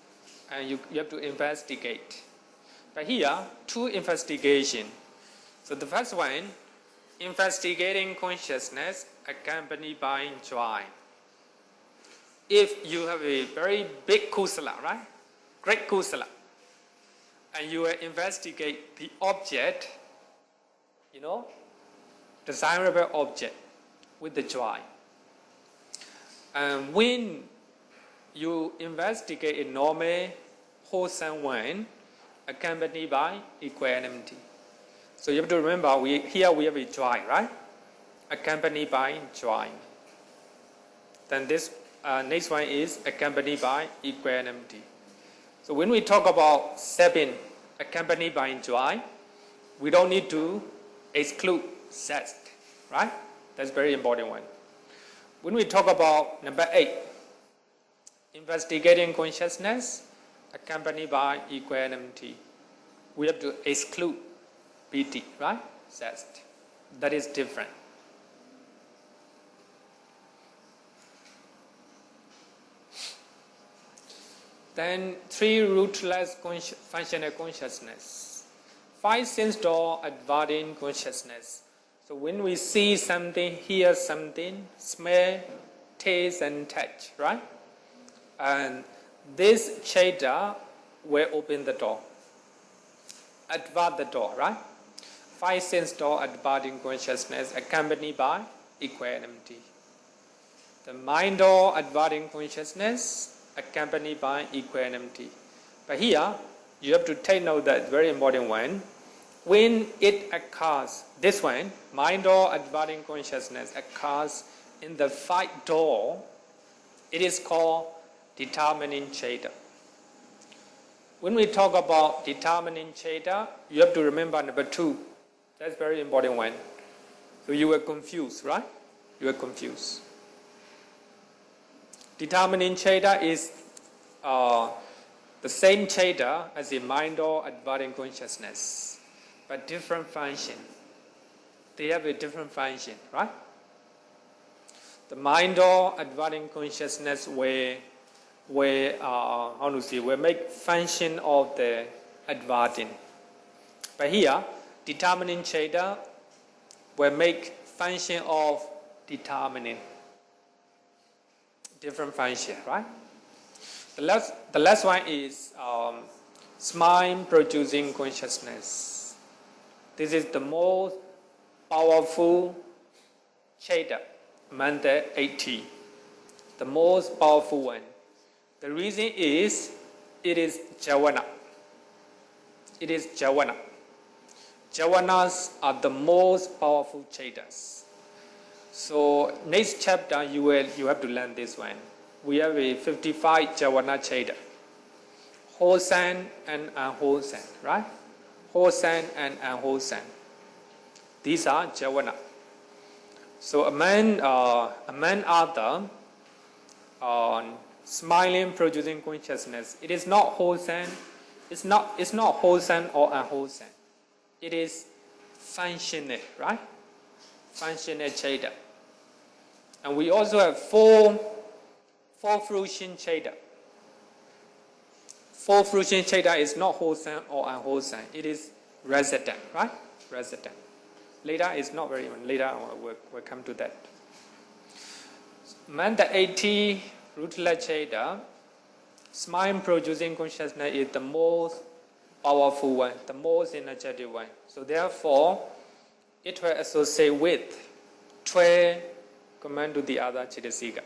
and you have to investigate. But here, 2 investigation. So the first one, investigating consciousness accompanied by joy. If you have a very big kusala, right? Great kusala, and you will investigate the object, desirable object with the joy. And when you investigate a normal, wholesome one, accompanied by equanimity. So you have to remember, here we have a joy, right? Accompanied by joy. Then this next one is accompanied by equanimity. So when we talk about 7 accompanied by joy, we don't need to exclude zest, right? That's a very important one. When we talk about number 8, investigating consciousness accompanied by equanimity, we have to exclude piti, right? Zest. That is different. Then 3 rootless functional consciousness. 5 sense door adverting consciousness. So when we see something, hear something, smell, taste and touch, right? And this chaita will open the door, advert the door, right? 5 sense door adverting consciousness accompanied by equanimity. The mind door adverting consciousness accompanied by equanimity. But here, you have to take note that very important one. When it occurs, this one, mind door adverting consciousness occurs in the 5th door, it is called determining chaita. When we talk about determining chaita, you have to remember number 2. That's very important one. So you were confused, right? You were confused. Determining chaita is the same chaita as the mind or adverting consciousness, but different function. They have a different function, right? The mind or adverting consciousness will make function of the adverting. But here, determining chaita will make function of determining. Different function, right? The last one is smile producing consciousness. This is the most powerful chaita among the 80. The most powerful one. The reason is it is jhana. It is jhana. Jhanas are the most powerful chaitas. So next chapter you have to learn this one. We have a 55 jhana chaita. Wholesome and unwholesome, right? Wholesome and unwholesome. These are jhana. So among other, smiling producing consciousness. It is not wholesome. It's not wholesome or unwholesome. It is functional, right? Functional chaita. And we also have four fruition chaita. 4 fruition chaita is not wholesome or unwholesome. It is resident, right? Resident. Later is not very important. Later we'll come to that. Among the 80 rootless chaita, smile producing consciousness is the most powerful one, the most energetic one. So therefore, it will associate with 12 command to the other Cetasika.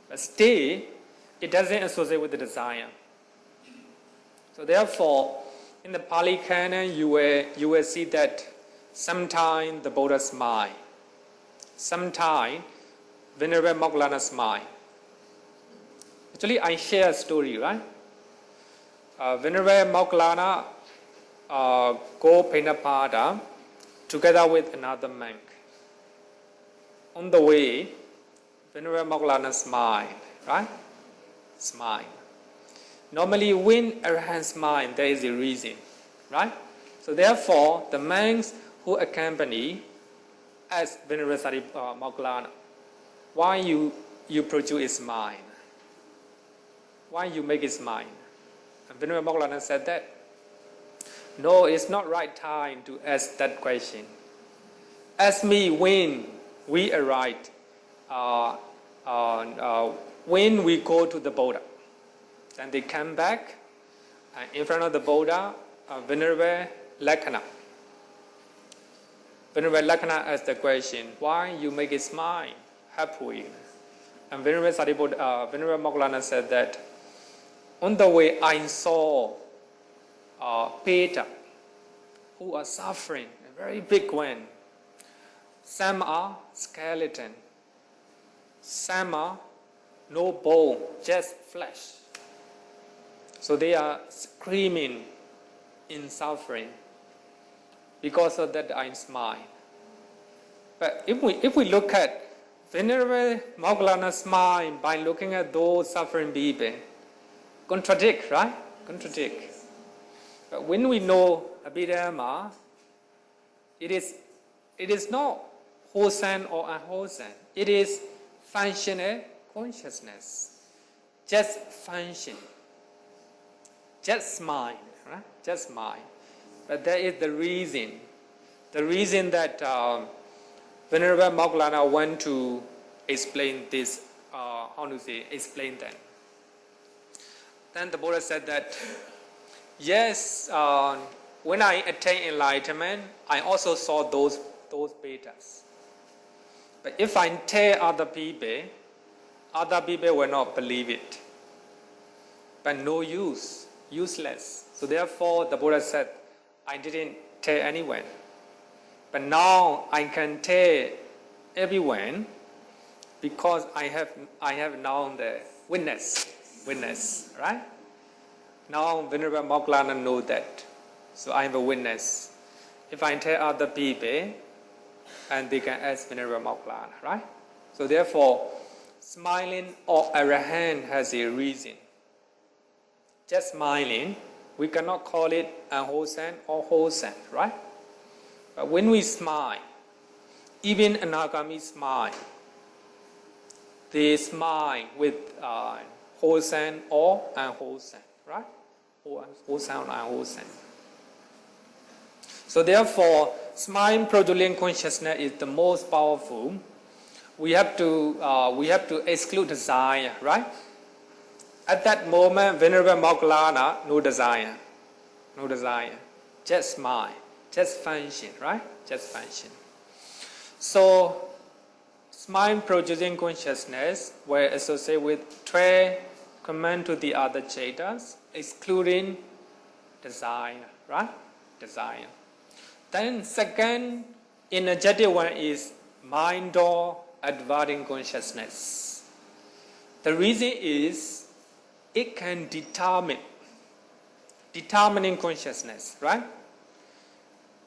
But still, it doesn't associate with the desire. So therefore, in the Pali Canon, you will see that sometimes the Buddha smile, sometimes Venerable Mangala smile. Actually, I share a story, right? Venerable Mangala go Penapada together with another monk. On the way, Venerable Mangala smile, right? Smile. Normally, when Arahant smile, there is a reason, right? So therefore, the monks who accompany as Venerable Mangala, why you produce a smile? Why you make it smile? And Venerable Mangala said that No, it's not right time to ask that question. Ask me when we arrive, when we go to the Buddha. Then they come back, and in front of the Buddha, Venerable Lakkhana. Venerable Lakkhana asked the question, why you make it smile, happy? And Venerable Moggallana said that, on the way I saw Peter, who are suffering, a very big one. Some are skeleton, some are no bone, just flesh. So they are screaming in suffering. Because of that, I smile. But if we look at Venerable Moggallana's smile by looking at those suffering people, contradict, right? Contradict. But when we know Abhidhamma, it is not wholesome or unwholesome. It is functional consciousness. Just function. Just mind, right? Just mind. But that is the reason. The reason that Venerable Moggallana want to explain this, explain that. Then the Buddha said that, yes, when I attained enlightenment, I also saw those betas. But if I tell other people will not believe it. But no use, useless. So therefore, the Buddha said, I didn't tell anyone. But now I can tell everyone because I have now the witness, right? Now Venerable Moggallana knows that. So I am a witness. If I tell other people, and they can ask Venerable Moggallana, right? So therefore, smiling or arahant has a reason. Just smiling, we cannot call it unwholesome or wholesome, right? But when we smile, even anagami smile, they smile with wholesome or unwholesome, right? Or wholesome or unwholesome. So therefore, smiling produce consciousness is the most powerful. We have to exclude desire, right? At that moment, Venerable Moggallana, no desire. Just smile, just function, right? Just function. So, smile producing consciousness were associated with 12 command to the other chetas, excluding desire, right? Desire. Then second energetic one is mind or adverting consciousness. The reason is it can determining consciousness, right?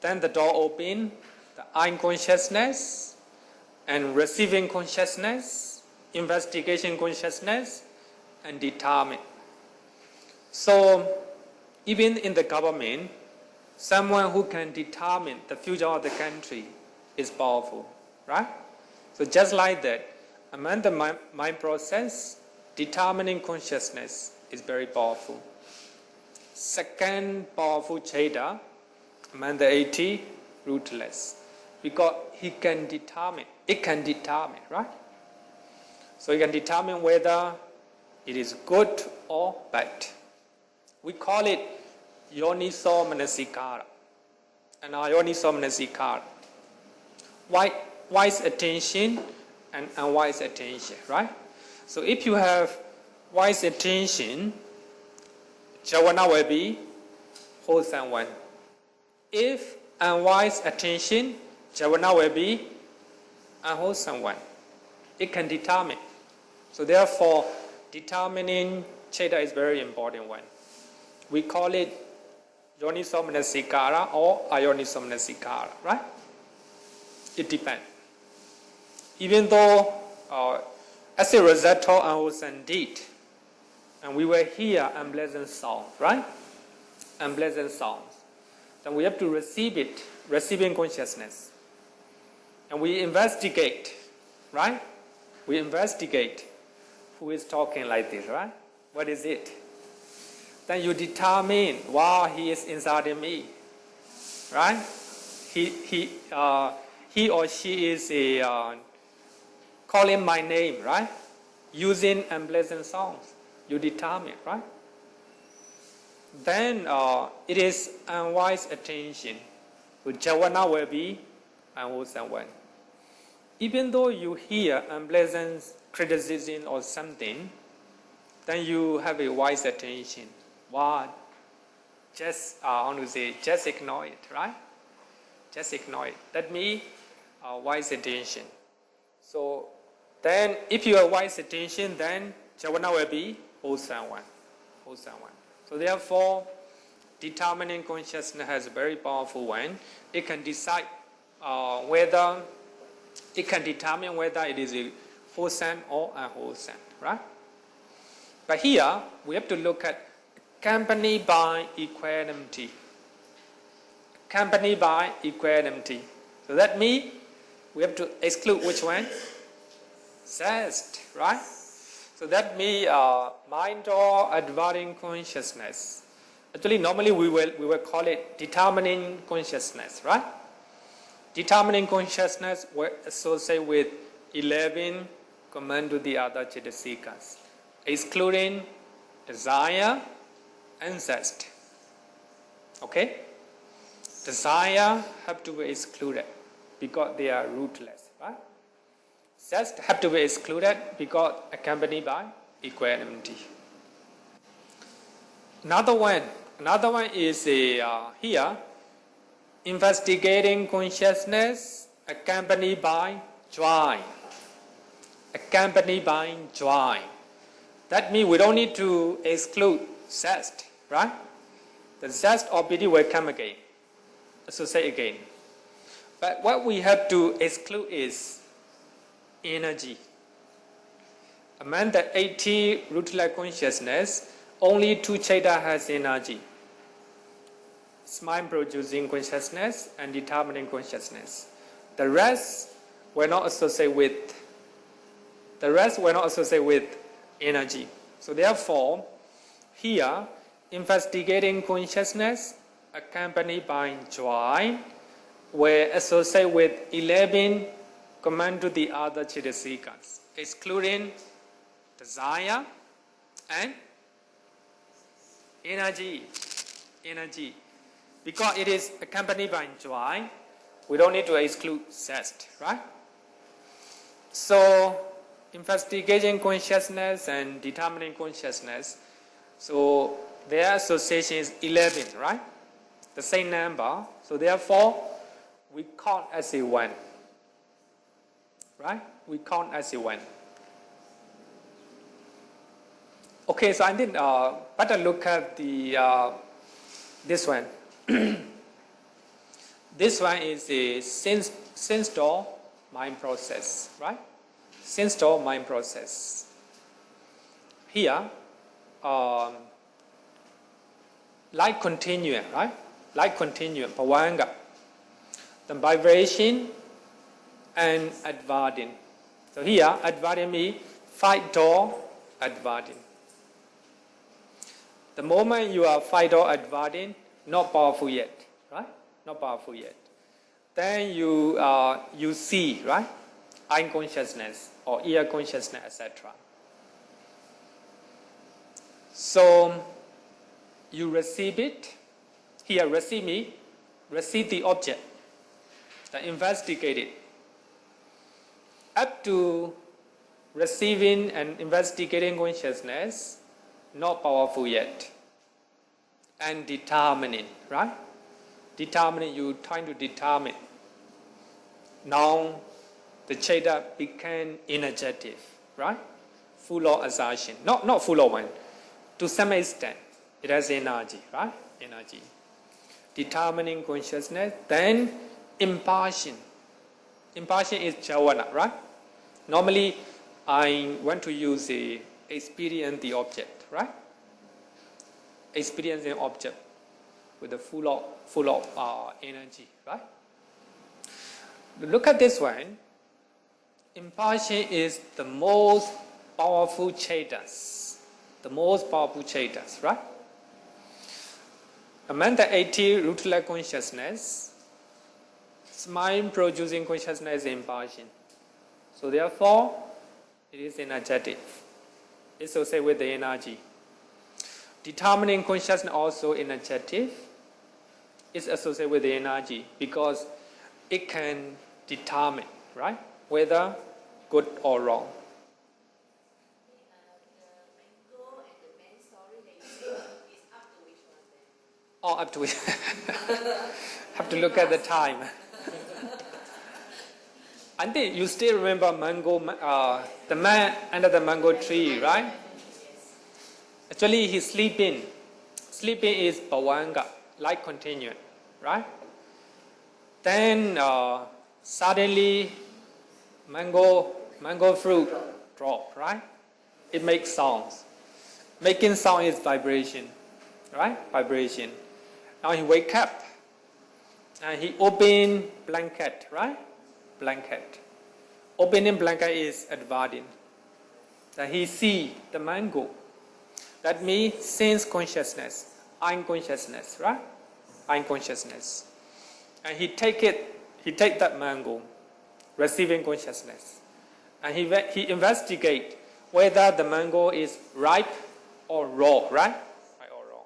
Then the door open, the eye consciousness, and receiving consciousness, investigation consciousness, and determine. So even in the government, someone who can determine the future of the country is powerful, right? So just like that, among the mind process, determining consciousness is very powerful. Second powerful cheta among the 80, Rootless, because it can determine, right? So it can determine whether it is good or bad. We call it Yoniso Manasikara and Ayoniso Manasikara. Wise attention and unwise attention, right? So if you have wise attention, Javana will be wholesome one. If unwise attention, Javana will be unwholesome one. It can determine. So therefore, determining cheta is very important one. We call it Yoniso Manasikara or Ayoniso Manasikara, right? It depends. Even though as a result of unwholesome deed, and we will hear unpleasant sounds, right? Unpleasant sounds. Then we have to receive it, receiving consciousness. And we investigate, right? We investigate who is talking like this, right? What is it? Then you determine, wow, he is insulting me. right? He or she is calling my name, right? Using unpleasant sounds, you determine, right? Then it is unwise attention. So jhana will be unwholesome one. Even though you hear unpleasant criticism or something, then you have a wise attention. Why? Just just ignore it, right? Just ignore it. That means wise attention. So then, if you have wise attention, then jhana will be wholesome one. Wholesome one. So therefore, determining consciousness has a very powerful one. It can decide it can determine whether it is a wholesome or unwholesome, right? But here, we have to look at accompanied by equanimity. Accompanied by equanimity. So that means we have to exclude which one? Zest, right? So that means mind or advancing consciousness. Actually, normally we will call it determining consciousness, right? Determining consciousness will associate with 11 command to the other Cetasikas, excluding desire and zest. Okay? Desire have to be excluded because they are rootless, right? Zest have to be excluded because accompanied by equanimity. Another one is here, investigating consciousness accompanied by joy. Accompanied by joy. That means we don't need to exclude zest, right? The zest or pity will come again, associate again. But what we have to exclude is energy. Among the 80 rootless consciousness, only 2 Cheta has energy. It's mind-producing consciousness and determining consciousness. The rest will not associate with energy. So therefore, here, investigating consciousness accompanied by joy will associate with 11 command to the other Cetasikas, excluding desire and energy. Because it is accompanied by joy, we don't need to exclude zest, right? So, investigating consciousness and determining consciousness, so their association is 11, right? The same number. So therefore, we count as a 1. Right? We count as a 1. Okay, so I did better look at the this one. This one is a sense door mind process, right? Sense door mind process. Here, like continuum, right? Like continuum, pavanga. The vibration and advarding. So here, advarding means 5 door advarding. The moment you are 5 door advarding, not powerful yet, right? Not powerful yet. Then you see, right? Eye consciousness or ear consciousness, etc. So you receive it. Here, receive the object, the investigated. Up to receiving and investigating consciousness, not powerful yet. And determining, right? Determining, you trying to determine. Now, the Cheta became energetic, right? Full of assertion. Not full of one. To some extent, it has energy, right? Energy. Determining consciousness, then impulsion. Impulsion is jhana, right? Normally, I want to use experience the object, right? Experience the object with a full of energy, right? Look at this one. Impulsion is the most powerful Chetas. The most powerful Chetas, right? Among the 80 rootless consciousness, Mind producing consciousness is impartial. So therefore, it is energetic. It's associated with the energy. Determining consciousness also energetic. It's associated with the energy because it can determine, right, whether good or wrong. The mango and the man story that you say is up to which one then? Oh, up to it. Have to look at the time. I think you still remember mango, the man under the mango tree, right? Yes. Actually, he's sleeping. Sleeping is bhavanga, life continuum, right? Then suddenly mango fruit drop, right? It makes sounds. Making sound is vibration, right? Vibration. Now he wake up and he open blanket, right? Blanket. Opening blanket is adverting. Then he see the mango. That means sense consciousness, unconsciousness, right? Unconsciousness. And he take that mango, receiving consciousness. And he investigate whether the mango is ripe or raw, right? Right or raw.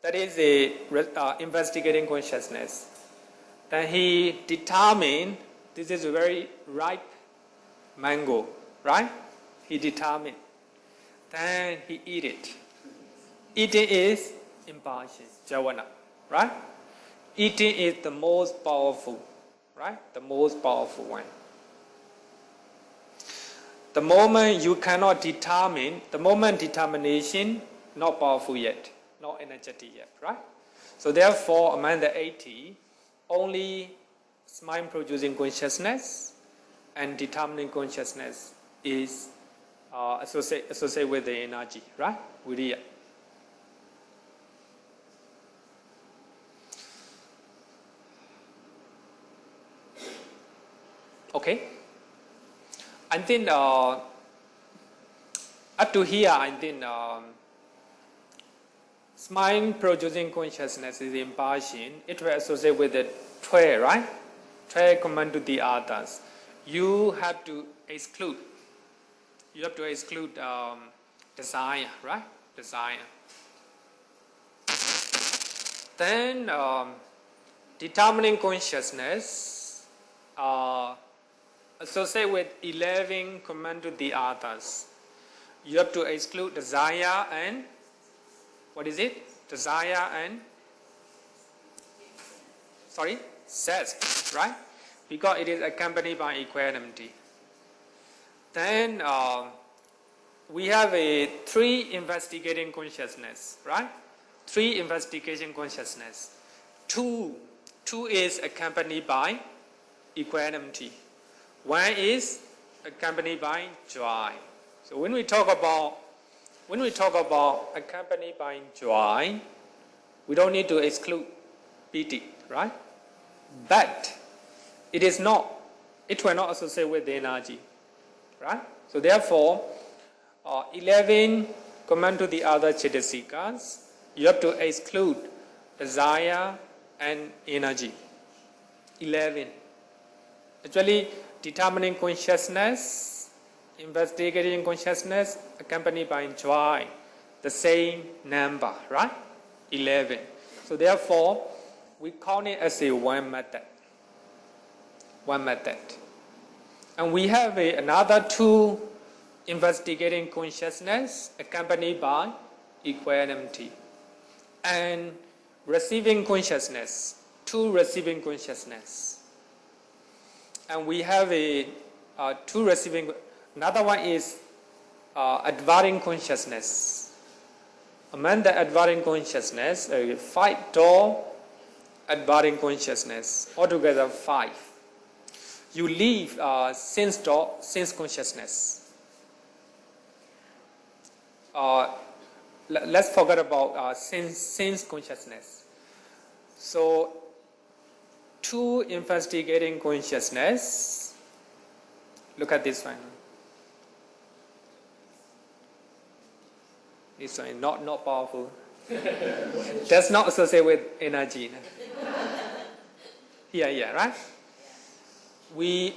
That is a investigating consciousness. Then he determined this is a very ripe mango, right? He determined. Then he eat it. Eating is impartial, javana, right? Eating is the most powerful, right? The most powerful one. The moment you cannot determine, the moment determination, not powerful yet, not energetic yet, right? So therefore, among the 80, only mind producing consciousness and determining consciousness is associated with the energy, right? Viriya. Okay. I think up to here, I think mind producing consciousness is impartial. It will associate with the tray, right? Tray command to the others. You have to exclude. You have to exclude desire, right? Desire. Then determining consciousness associate with 11 command to the others. You have to exclude desire and what is it? Desire and sex, right? Because it is accompanied by equanimity. Then we have a 3 investigating consciousness, right? 3 investigation consciousness. 2 is accompanied by equanimity. 1 is accompanied by joy. So when we talk about accompanied by joy, we don't need to exclude piti, right? But it will not associate with the energy, right? So therefore, 11 command to the other Cetasikas, you have to exclude desire and energy. 11. Actually, determining consciousness, investigating consciousness, accompanied by joy, the same number, right? 11. So therefore, we count it as a one method. One method. And we have another 2 investigating consciousness, accompanied by equanimity. And receiving consciousness, 2 receiving consciousness. And we have 2 receiving, another one is advancing consciousness. Among the advancing consciousness, 5 door advancing consciousness, altogether 5. You leave sense door, sense consciousness. Let's forget about sense consciousness. So 2 investigating consciousness. Look at this one. This one not powerful. That's not associated with energy. Here, right? We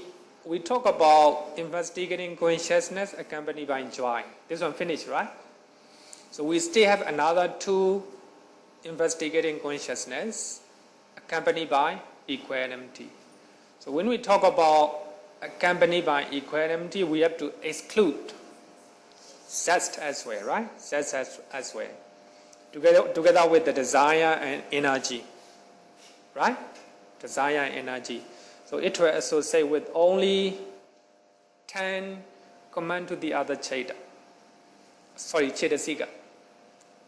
talk about investigating consciousness accompanied by joy. This one finished, right? So we still have another 2 investigating consciousness accompanied by equanimity. So when we talk about accompanied by equanimity, we have to exclude zest as well, right? Zest as well. Together with the desire and energy, right? Desire and energy. So it will associate with only 10 command to the other Cetasika.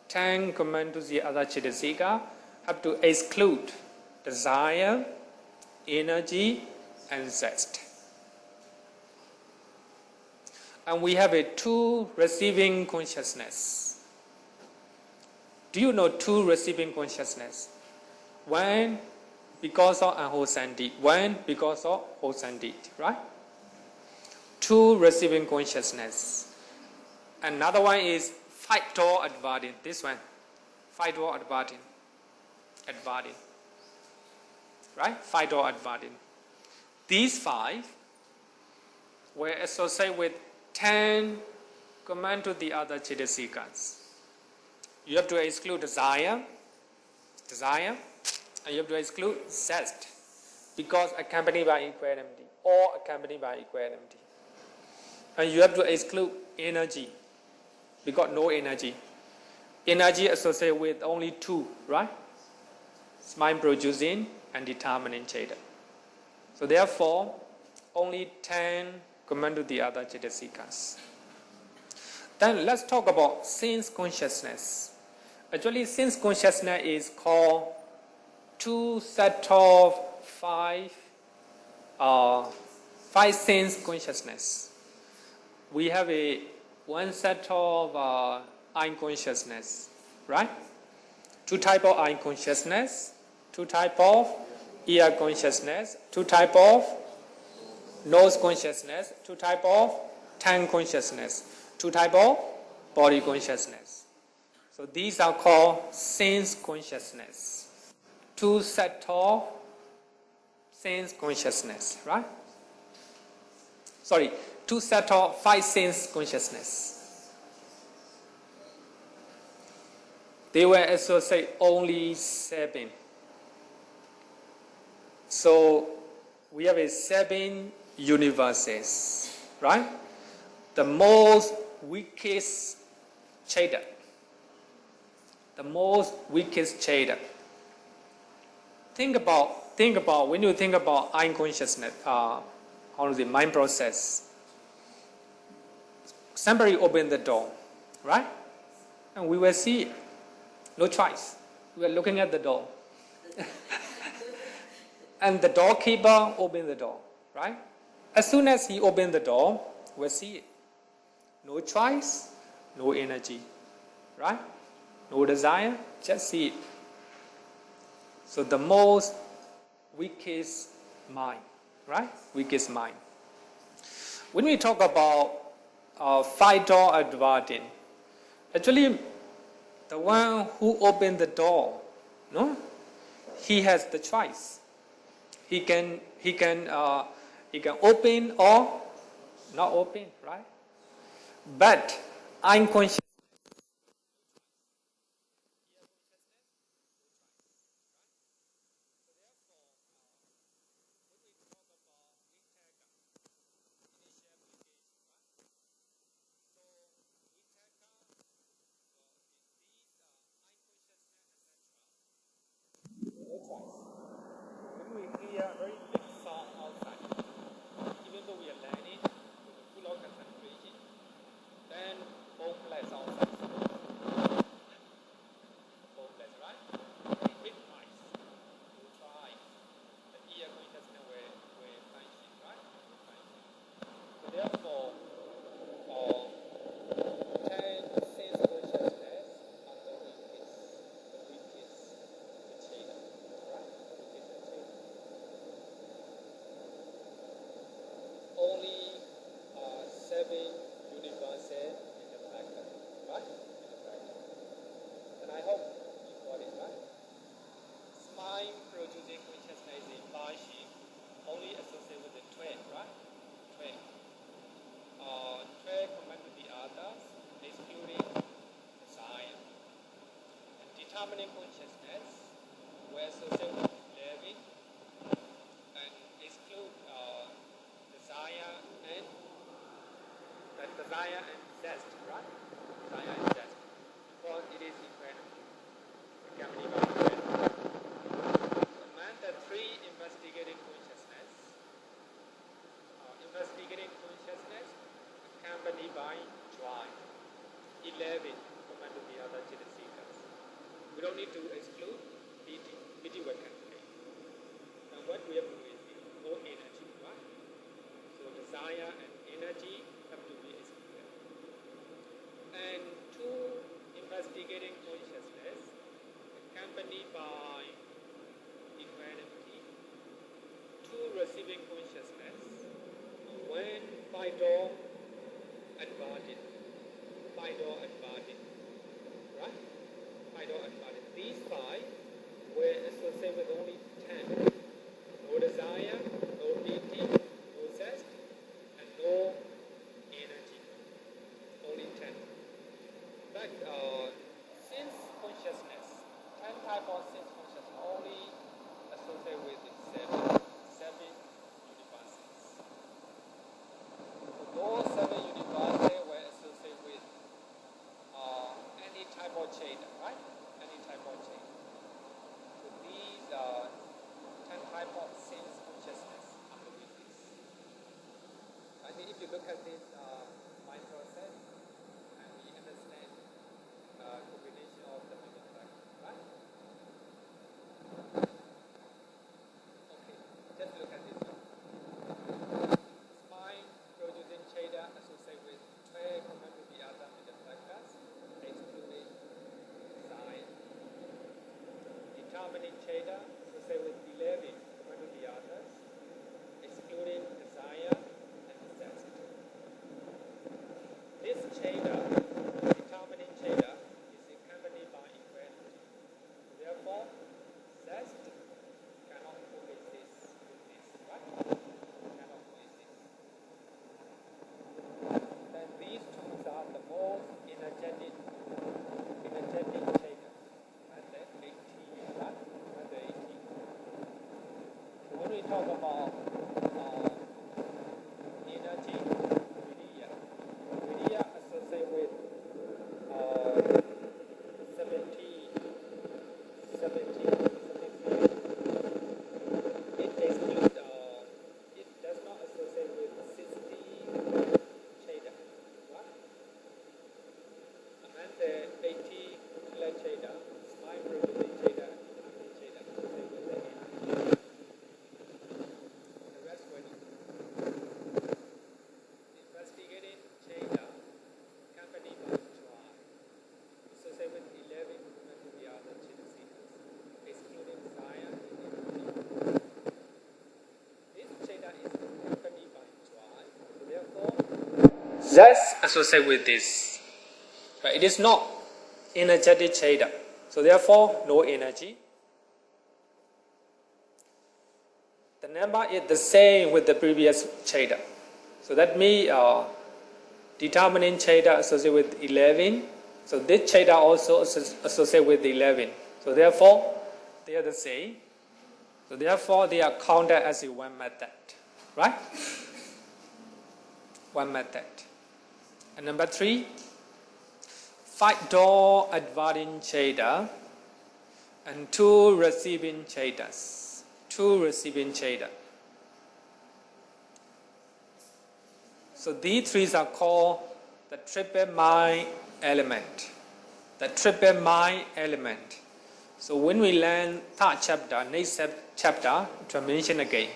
10 command to the other Cetasika have to exclude desire, energy, and zest. And we have a 2 receiving consciousness. Do you know 2 receiving consciousness? 1 because of unwholesome deed. 1 because of wholesome deed, right? 2 receiving consciousness. Another one is 5 door adverting. This one, 5 door adverting. Right? 5 door adverting. These 5 were associated with 10 command to the other Cetasikas. You have to exclude desire, and you have to exclude zest, because accompanied by equanimity, or accompanied by equanimity. And you have to exclude energy, because no energy. Energy associated with only 2, right? It's mind producing and determining Ceta. So therefore, only 10 command to the other Cetasikas. Then let's talk about sense consciousness. Actually, sense consciousness is called 2 set of 5 sense consciousness. We have 1 set of eye consciousness, right? 2 type of eye consciousness, 2 type of ear consciousness, 2 type of nose consciousness, 2 type of tongue consciousness, 2 type of body consciousness. So these are called sense consciousness. 2 set of sense consciousness, right? 2 set of 5 sense consciousness. They were associated only 7. So we have 7 universes, right? The most weakest Ceta. Think about when you think about eye consciousness, mind process. Somebody open the door, right? And we will see it. No choice. We are looking at the door. And the doorkeeper opened the door, right? As soon as he opened the door, we'll see it. No choice, no energy, right? No desire, just see it. So the most weakest mind, right? Weakest mind. When we talk about 5 door adverting, actually the one who opened the door, no, he has the choice. He can open or not open, right? But I'm conscious. When we hear a very big sound outside, even though we are learning with full of concentration, then both legs outside. Both legs, right? Very big noise. You try. The ear consciousness will function, right? So therefore, 10 sense consciousness are the weakest Cheta, right? Only 7 universes in the pattern, right? And I hope you got it, right? Mind producing consciousness is 5 investigating consciousness. Investigating consciousness accompanied by joy. 11 command to the other Cetasikas. We don't need to exclude piti. Piti will contain. And what we have to do is no energy, right? So desire and energy have to be excluded. And 2 investigating consciousness accompanied by equanimity. 2 receiving consciousness. When five-door advantage. Five-door advantage. Right? Five-door advantage. These 5 were associated with only 10. No desire, no piti, no zest, and no energy. Only 10. But sense consciousness, 10 type of sense consciousness only associated with 7 universes. So those 7 universes were associated with any type of chaita, right? Any type of chaita. So these are 10 type of sense consciousness under this. I think if you look at this mind process, and we understand combination of the mental factors, right? Okay, just look at this one. Mind producing chaita associated with 12 command to the other mental factors, excluding desire. Determining chaita associated with 11 command to the others, excluding desire and zest. This chaita, determining chaita, is accompanied by equanimity. Therefore, zest cannot coexist with this, right? Cannot coexist. Then these 2 are the most energetic chaita. And then 18, right? And the 18. So when we talk about energy, Viriya associated with 17. It excludes, it does not associate with 60 chaita, right? And the 80 kula chaita, smile producing chaita, and chaita associated with the energy. The rest were not. Investigating chaita accompanied by joy, associated with 11 command to the other Cetasikas, excluding desire and energy. This chaita is accompanied by joy, so therefore that's associated with this. Right? It is not energetic chaita, so therefore no energy. The number is the same with the previous chaita. So that means determining chaita associated with 11. So this chaita also associated with 11. So therefore, they are the same. So therefore, they are counted as a one method. Right? One method. And number 3, 5-door adverting chaita and 2 receiving chaitas. 2 receiving chaita. So these 3 are called the triple mind element. The triple mind element. So when we learn 3rd chapter, next chapter, to mention again,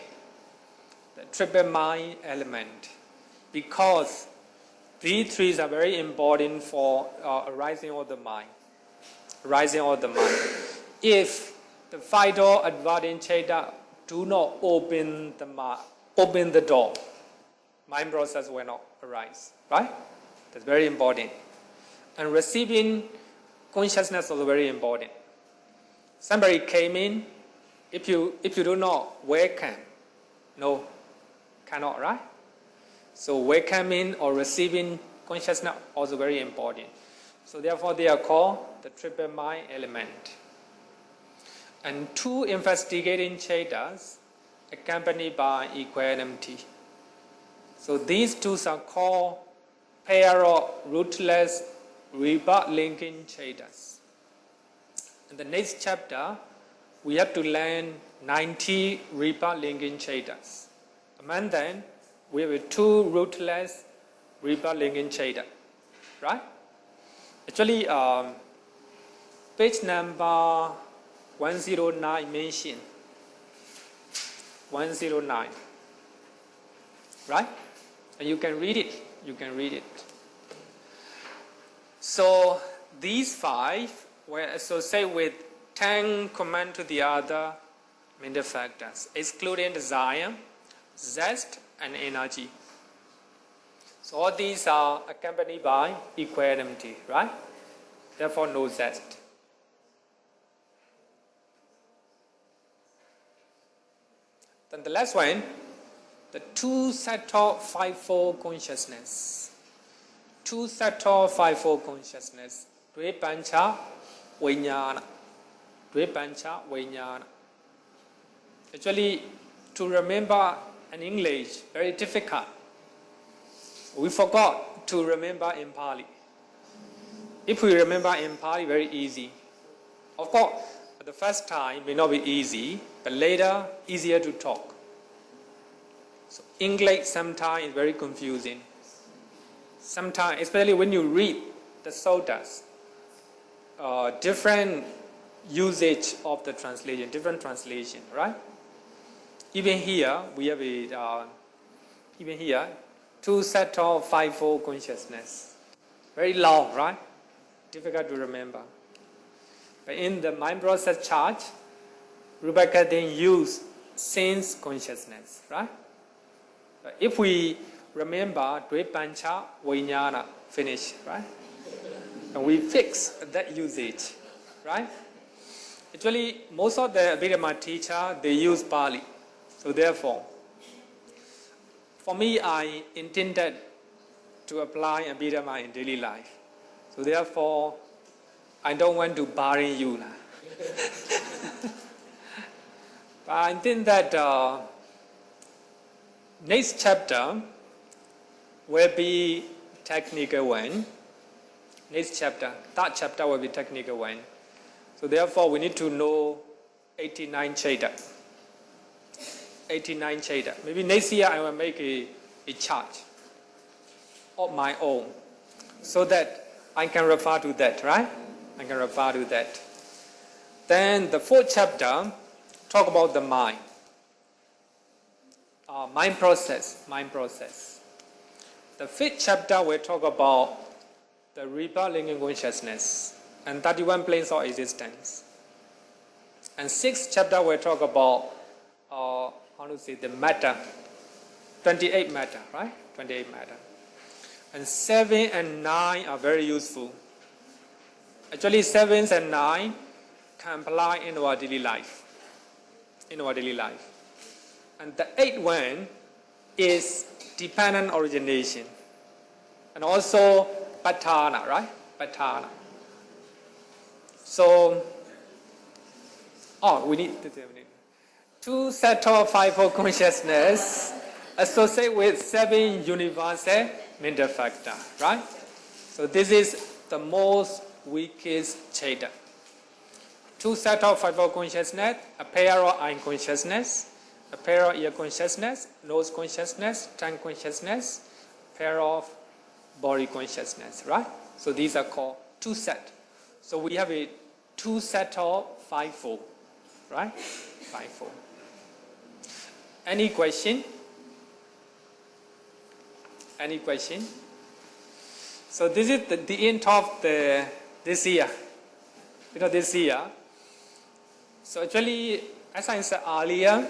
the triple mind element, because these 3 are very important for arising of the mind. Arising of the mind. If the 5-door adverting chaita do not open the door, mind process will not arise, right? That's very important. And receiving consciousness is very important. Somebody came in, if you do not welcome, no, cannot, right? So welcoming or receiving consciousness also very important. So therefore they are called the triple mind element. And 2 investigating chaitas accompanied by equanimity. So these 2 are called pair of rootless rebirth linking chaitas. In the next chapter, we have to learn 90 rebirth linking chatas. Among them, we have 2 rootless rebirth linking chata, right? Actually, page number 109 mention 109, right? And you can read it. You can read it. So these 5 were associated with 10 command to the other mental factors, excluding desire, zest, and energy. So all these are accompanied by equanimity, right? Therefore, no zest. Then the last one, the 2 subtle 5-fold consciousness. 2 subtle 5-fold consciousness. Dve pancha vijnana. Dve pancha vijnana. Actually, to remember in English, very difficult. We forgot to remember in Pali. If we remember in Pali, very easy. Of course, at the first time may not be easy, but later easier to talk. So English sometimes is very confusing. Sometimes, especially when you read the suttas, different usage of the translation, different translation, right? Even here, we have a 2 subtle 5-fold consciousness. Very long, right? Difficult to remember. But in the mind process chart, Rebecca then used sense consciousness, right? But if we remember Dve Pancha Vijnana, finish, right? And we fix that usage, right? Actually, most of the Abhidhamma teacher, they use Pali. So therefore, for me, I intended to apply Abhidhamma in daily life. So therefore, I don't want to burden you. But I think that next chapter will be technical one. Next chapter, third chapter will be technical one. So therefore, we need to know 89 chata. 89 chata. Maybe next year I will make a chart of my own so that I can refer to that, right? I can refer to that. Then the 4th chapter talk about the mind. Mind process. The 5th chapter will talk about the rebirth linking consciousness and 31 planes of existence. And 6th chapter will talk about the matter, 28 matter, right? 28 matter. And 7 and 9 are very useful. Actually, 7 and 9 can apply in our daily life. And the 8th one is dependent origination. And also patthana, right? Patthana. So, we need to 2 subtle 5-fold consciousness associated with 7 universal mental factors, right? So this is the most weakest chata. 2 subtle 5-fold consciousness, a pair of eye consciousness, a pair of ear consciousness, nose consciousness, tongue consciousness, pair of body consciousness, right? So these are called 2 set. So we have a 2 subtle 5-fold, right? 5-fold. Any question? Any question? So this is the end of this year. This year. So actually, as I said earlier,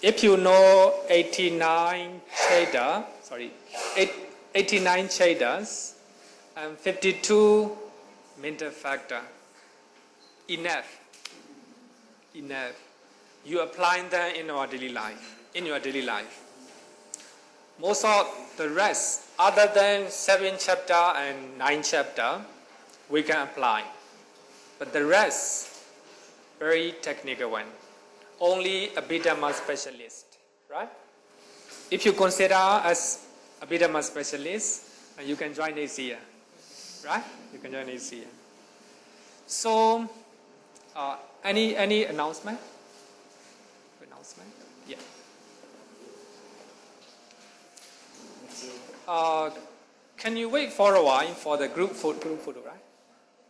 if you know 89 chatas and 52 mental factor, enough. You apply them in your daily life. Most of the rest, other than 7 chapter and 9 chapter, we can apply. But the rest, very technical one. Only Abhidhamma specialist, right? If you consider as Abhidhamma specialist, you can join next year, right? You can join next year. So, any announcement? announcement. Yeah. Can you wait for a while for the group photo, right?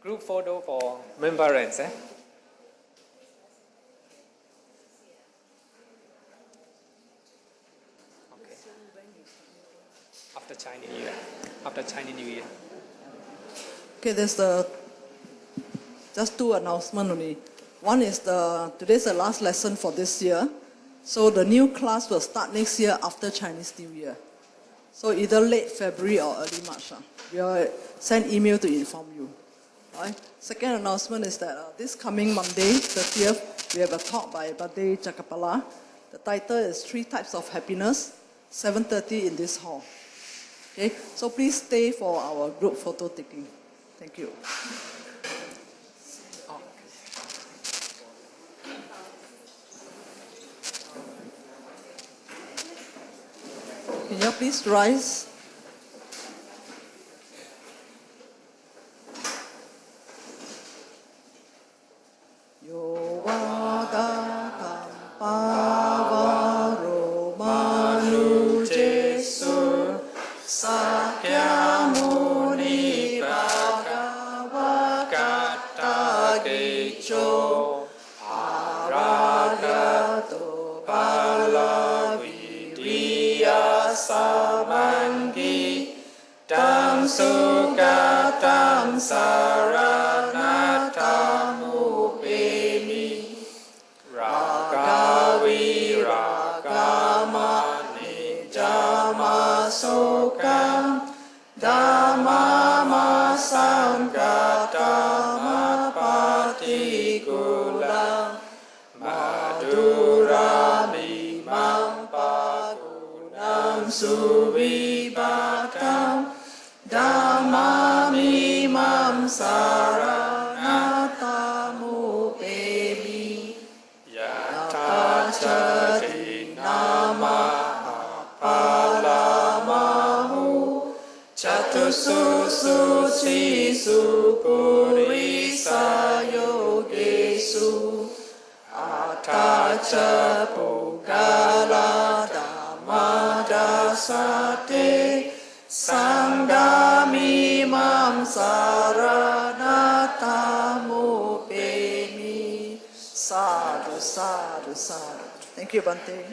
Group photo for remembrance, eh? Okay. After Chinese New Year. After Chinese New Year. Okay, there's just two announcements only. One is today's the last lesson for this year. So the new class will start next year after Chinese New Year. So either late February or early March. We'll send email to inform you. Right? Second announcement is that this coming Monday, 30th, we have a talk by Bhante Cakkapala. The title is 3 Types of Happiness, 7:30 in this hall. Okay, so please stay for our group photo taking. Thank you. Can you please rise? Yo vada kampavaro manu Jesu sakyamuni bhagavata gecho aragato palavidiya samangi tam sugatam saranatam upemi ragavi ragamani jamasokam dhammama sangatama patikulam madurami mampagunam suvibatam dhammami mam saranatamupebi yatachati namaha palamahu chatususuchi supurisa yogesu atacha pugala dhammadasate Sangami mam saranatamupebi. Sadhu, sadhu, sadhu. Thank you, Bhante.